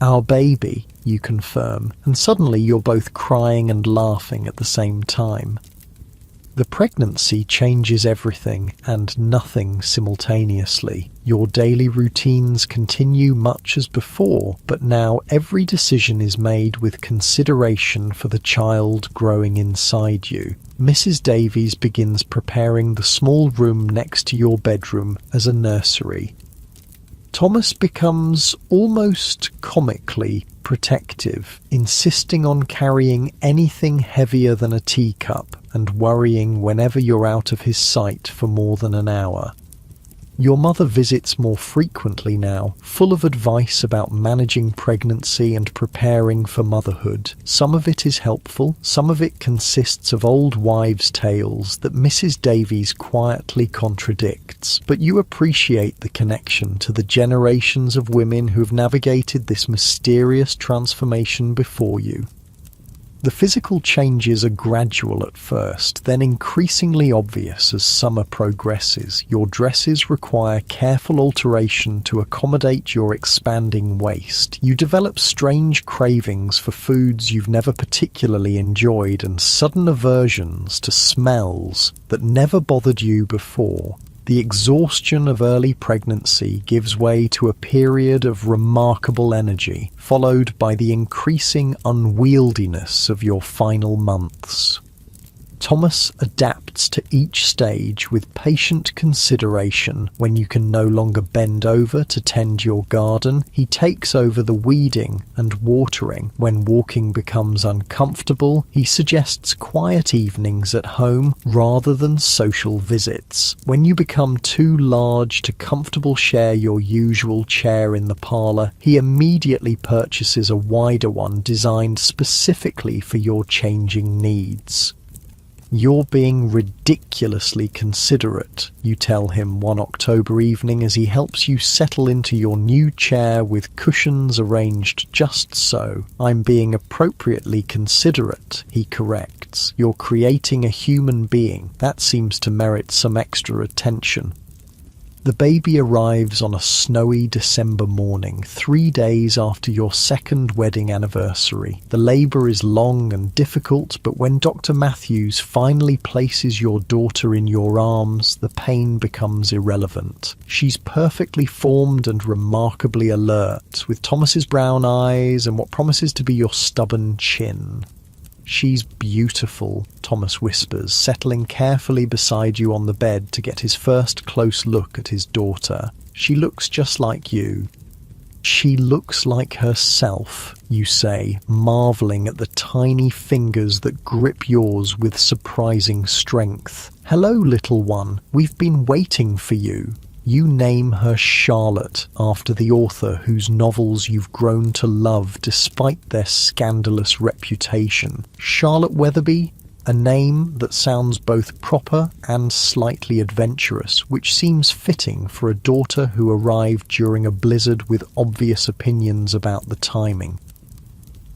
"Our baby," you confirm, and suddenly you're both crying and laughing at the same time. The pregnancy changes everything and nothing simultaneously. Your daily routines continue much as before, but now every decision is made with consideration for the child growing inside you. Mrs. Davies begins preparing the small room next to your bedroom as a nursery. Thomas becomes almost comically protective, insisting on carrying anything heavier than a teacup and worrying whenever you're out of his sight for more than an hour. Your mother visits more frequently now, full of advice about managing pregnancy and preparing for motherhood. Some of it is helpful, some of it consists of old wives' tales that Mrs. Davies quietly contradicts, but you appreciate the connection to the generations of women who've navigated this mysterious transformation before you. The physical changes are gradual at first, then increasingly obvious as summer progresses. Your dresses require careful alteration to accommodate your expanding waist. You develop strange cravings for foods you've never particularly enjoyed and sudden aversions to smells that never bothered you before. The exhaustion of early pregnancy gives way to a period of remarkable energy, followed by the increasing unwieldiness of your final months. Thomas adapts to each stage with patient consideration. When you can no longer bend over to tend your garden, he takes over the weeding and watering. When walking becomes uncomfortable, he suggests quiet evenings at home rather than social visits. When you become too large to comfortably share your usual chair in the parlour, he immediately purchases a wider one designed specifically for your changing needs. "You're being ridiculously considerate," you tell him one October evening as he helps you settle into your new chair with cushions arranged just so. "I'm being appropriately considerate," he corrects. "You're creating a human being. That seems to merit some extra attention." The baby arrives on a snowy December morning, 3 days after your second wedding anniversary. The labour is long and difficult, but when Dr. Matthews finally places your daughter in your arms, the pain becomes irrelevant. She's perfectly formed and remarkably alert, with Thomas's brown eyes and what promises to be your stubborn chin. "She's beautiful," Thomas whispers, settling carefully beside you on the bed to get his first close look at his daughter. "She looks just like you." "She looks like herself," you say, marvelling at the tiny fingers that grip yours with surprising strength. "Hello, little one. We've been waiting for you." You name her Charlotte, after the author whose novels you've grown to love despite their scandalous reputation. "Charlotte Weatherby, a name that sounds both proper and slightly adventurous, which seems fitting for a daughter who arrived during a blizzard with obvious opinions about the timing.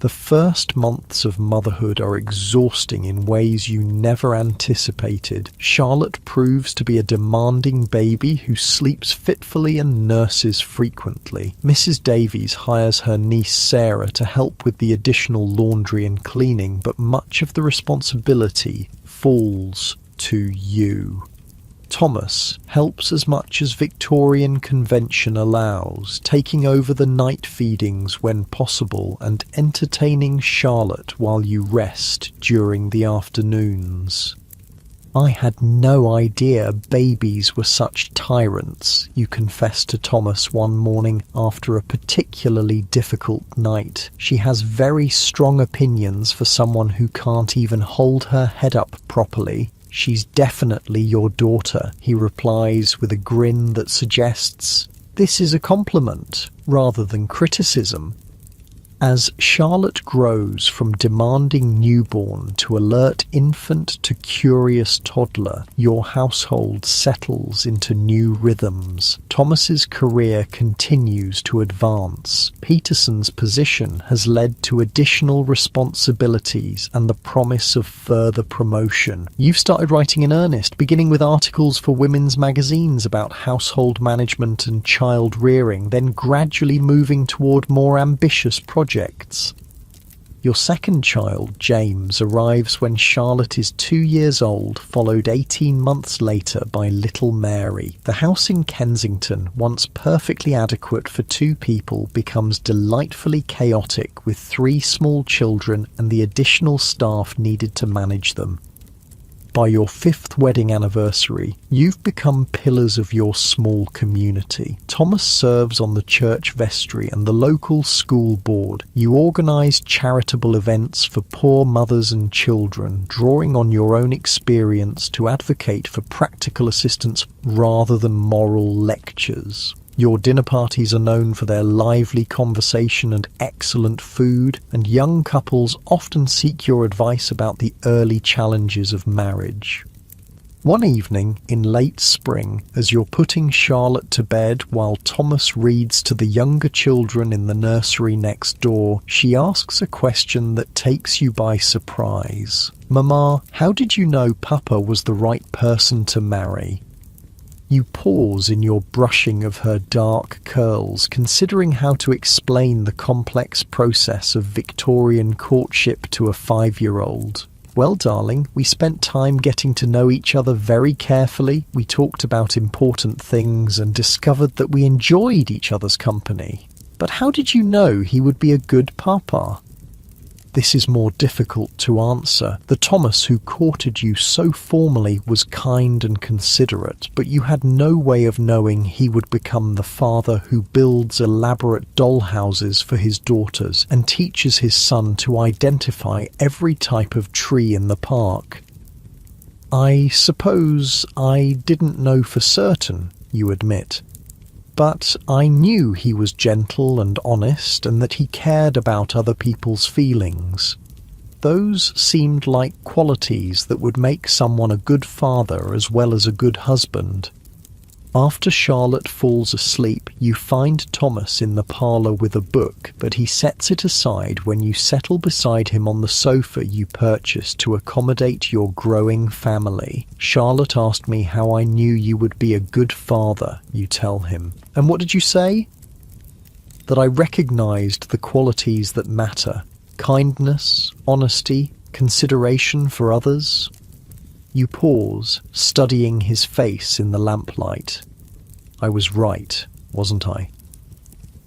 The first months of motherhood are exhausting in ways you never anticipated. Charlotte proves to be a demanding baby who sleeps fitfully and nurses frequently. Mrs. Davies hires her niece Sarah to help with the additional laundry and cleaning, but much of the responsibility falls to you. Thomas helps as much as Victorian convention allows, taking over the night feedings when possible and entertaining Charlotte while you rest during the afternoons. "I had no idea babies were such tyrants," you confess to Thomas one morning after a particularly difficult night. "She has very strong opinions for someone who can't even hold her head up properly." "She's definitely your daughter," he replies with a grin that suggests this is a compliment rather than criticism. As Charlotte grows from demanding newborn to alert infant to curious toddler, your household settles into new rhythms. Thomas's career continues to advance. Peterson's position has led to additional responsibilities and the promise of further promotion. You've started writing in earnest, beginning with articles for women's magazines about household management and child rearing, then gradually moving toward more ambitious projects. Your second child, James, arrives when Charlotte is 2 years old, followed 18 months later by little Mary. The house in Kensington, once perfectly adequate for 2 people, becomes delightfully chaotic with 3 small children and the additional staff needed to manage them. By your 5th wedding anniversary, you've become pillars of your small community. Thomas serves on the church vestry and the local school board. You organise charitable events for poor mothers and children, drawing on your own experience to advocate for practical assistance rather than moral lectures. Your dinner parties are known for their lively conversation and excellent food, and young couples often seek your advice about the early challenges of marriage. One evening in late spring, as you're putting Charlotte to bed while Thomas reads to the younger children in the nursery next door, she asks a question that takes you by surprise. "Mama, how did you know Papa was the right person to marry?" You pause in your brushing of her dark curls, considering how to explain the complex process of Victorian courtship to a 5-year-old. "Well, darling, we spent time getting to know each other very carefully. We talked about important things and discovered that we enjoyed each other's company. But how did you know he would be a good papa?" This is more difficult to answer. The Thomas who courted you so formally was kind and considerate, but you had no way of knowing he would become the father who builds elaborate doll houses for his daughters and teaches his son to identify every type of tree in the park. "I suppose I didn't know for certain," you admit. "But I knew he was gentle and honest and that he cared about other people's feelings. Those seemed like qualities that would make someone a good father as well as a good husband." After Charlotte falls asleep, you find Thomas in the parlour with a book, but he sets it aside when you settle beside him on the sofa you purchased to accommodate your growing family. "Charlotte asked me how I knew you would be a good father," you tell him. "And what did you say?" "That I recognised the qualities that matter: kindness, honesty, consideration for others." You pause, studying his face in the lamplight. "I was right, wasn't I?"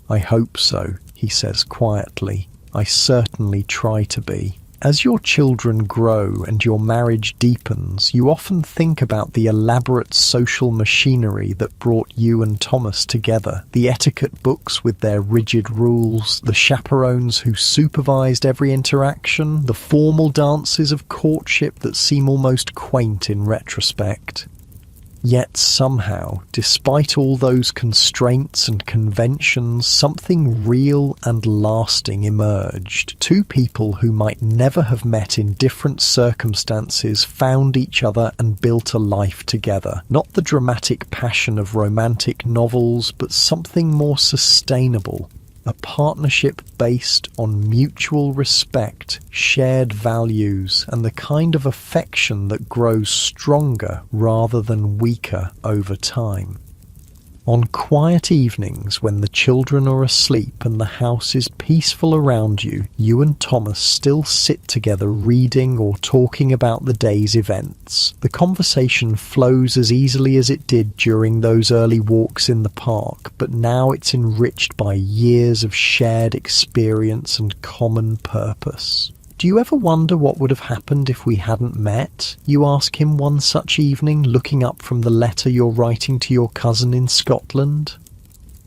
"I hope so," he says quietly. "I certainly try to be." As your children grow and your marriage deepens, you often think about the elaborate social machinery that brought you and Thomas together. The etiquette books with their rigid rules, the chaperones who supervised every interaction, the formal dances of courtship that seem almost quaint in retrospect. Yet somehow, despite all those constraints and conventions, something real and lasting emerged. Two people who might never have met in different circumstances found each other and built a life together. Not the dramatic passion of romantic novels, but something more sustainable. A partnership based on mutual respect, shared values, and the kind of affection that grows stronger rather than weaker over time. On quiet evenings when the children are asleep and the house is peaceful around you, you and Thomas still sit together reading or talking about the day's events. The conversation flows as easily as it did during those early walks in the park, but now it's enriched by years of shared experience and common purpose. "Do you ever wonder what would have happened if we hadn't met?" you ask him one such evening, looking up from the letter you're writing to your cousin in Scotland.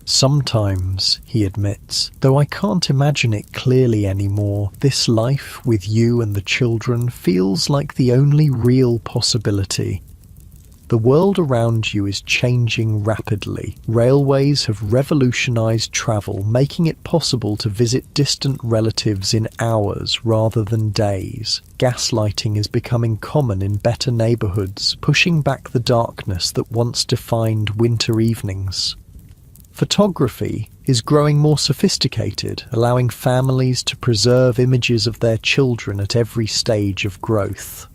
"Sometimes," he admits, "though I can't imagine it clearly anymore. This life with you and the children feels like the only real possibility." The world around you is changing rapidly. Railways have revolutionized travel, making it possible to visit distant relatives in hours rather than days. Gaslighting is becoming common in better neighborhoods, pushing back the darkness that once defined winter evenings. Photography is growing more sophisticated, allowing families to preserve images of their children at every stage of growth.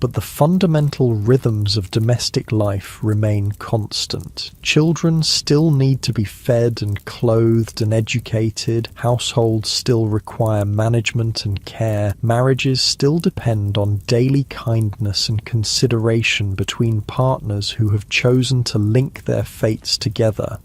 But the fundamental rhythms of domestic life remain constant. Children still need to be fed and clothed and educated. Households still require management and care. Marriages still depend on daily kindness and consideration between partners who have chosen to link their fates together.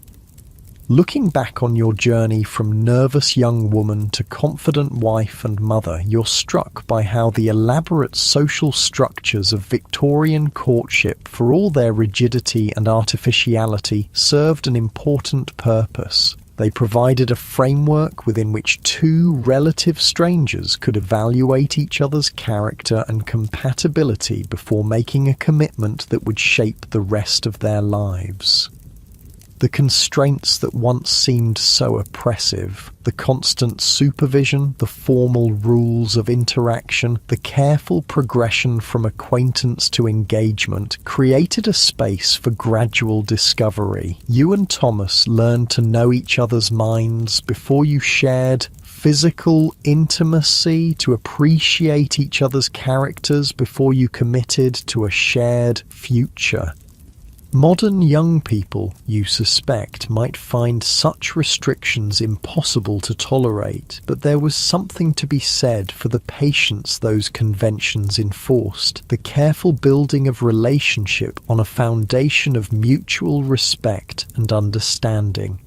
Looking back on your journey from nervous young woman to confident wife and mother, you're struck by how the elaborate social structures of Victorian courtship, for all their rigidity and artificiality, served an important purpose. They provided a framework within which two relative strangers could evaluate each other's character and compatibility before making a commitment that would shape the rest of their lives. The constraints that once seemed so oppressive, the constant supervision, the formal rules of interaction, the careful progression from acquaintance to engagement, created a space for gradual discovery. You and Thomas learned to know each other's minds before you shared physical intimacy, to appreciate each other's characters before you committed to a shared future. Modern young people, you suspect, might find such restrictions impossible to tolerate, but there was something to be said for the patience those conventions enforced, the careful building of relationship on a foundation of mutual respect and understanding.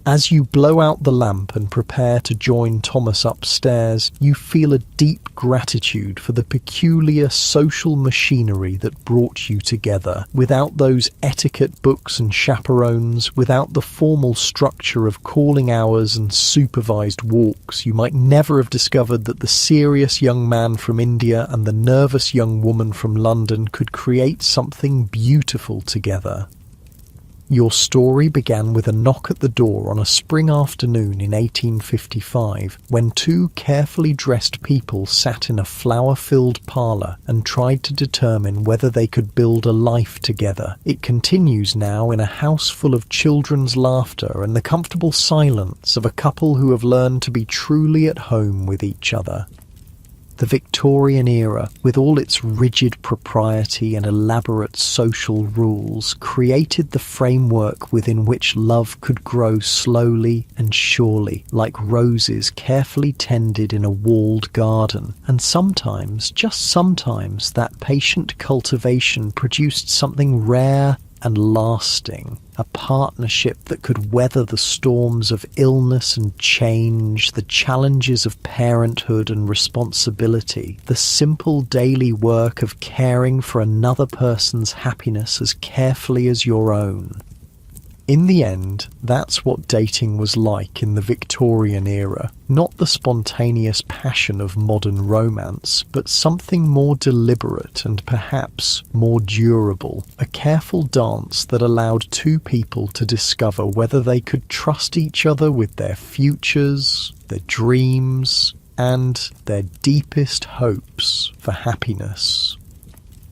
As you blow out the lamp and prepare to join Thomas upstairs, you feel a deep gratitude for the peculiar social machinery that brought you together. Without those etiquette books and chaperones, without the formal structure of calling hours and supervised walks, you might never have discovered that the serious young man from India and the nervous young woman from London could create something beautiful together. Your story began with a knock at the door on a spring afternoon in 1855, when two carefully dressed people sat in a flower-filled parlour and tried to determine whether they could build a life together. It continues now in a house full of children's laughter and the comfortable silence of a couple who have learned to be truly at home with each other. The Victorian era, with all its rigid propriety and elaborate social rules, created the framework within which love could grow slowly and surely, like roses carefully tended in a walled garden. And sometimes, just sometimes, that patient cultivation produced something rare and lasting, a partnership that could weather the storms of illness and change, the challenges of parenthood and responsibility, the simple daily work of caring for another person's happiness as carefully as your own. In the end, that's what dating was like in the Victorian era. Not the spontaneous passion of modern romance, but something more deliberate and perhaps more durable. A careful dance that allowed two people to discover whether they could trust each other with their futures, their dreams, and their deepest hopes for happiness.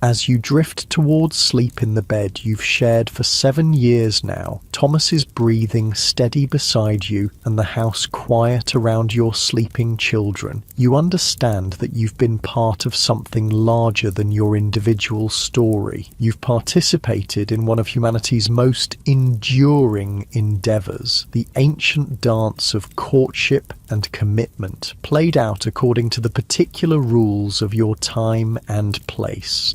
As you drift towards sleep in the bed you've shared for 7 years now, Thomas's breathing steady beside you and the house quiet around your sleeping children, you understand that you've been part of something larger than your individual story. You've participated in one of humanity's most enduring endeavours, the ancient dance of courtship and commitment, played out according to the particular rules of your time and place.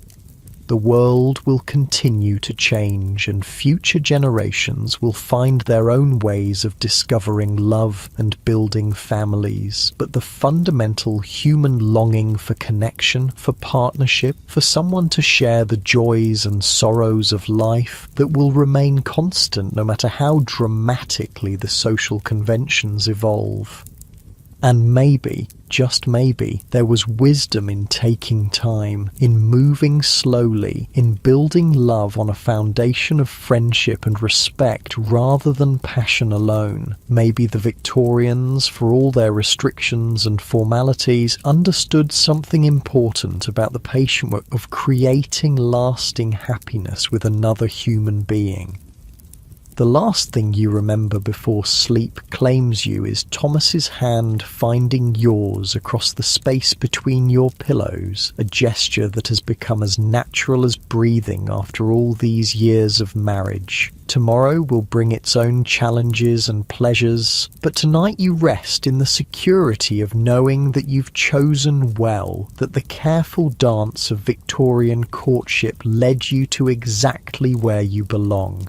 The world will continue to change and future generations will find their own ways of discovering love and building families. But the fundamental human longing for connection, for partnership, for someone to share the joys and sorrows of life, that will remain constant no matter how dramatically the social conventions evolve. And maybe, just maybe, there was wisdom in taking time, in moving slowly, in building love on a foundation of friendship and respect rather than passion alone. Maybe the Victorians, for all their restrictions and formalities, understood something important about the patient work of creating lasting happiness with another human being. The last thing you remember before sleep claims you is Thomas's hand finding yours across the space between your pillows, a gesture that has become as natural as breathing after all these years of marriage. Tomorrow will bring its own challenges and pleasures, but tonight you rest in the security of knowing that you've chosen well, that the careful dance of Victorian courtship led you to exactly where you belong.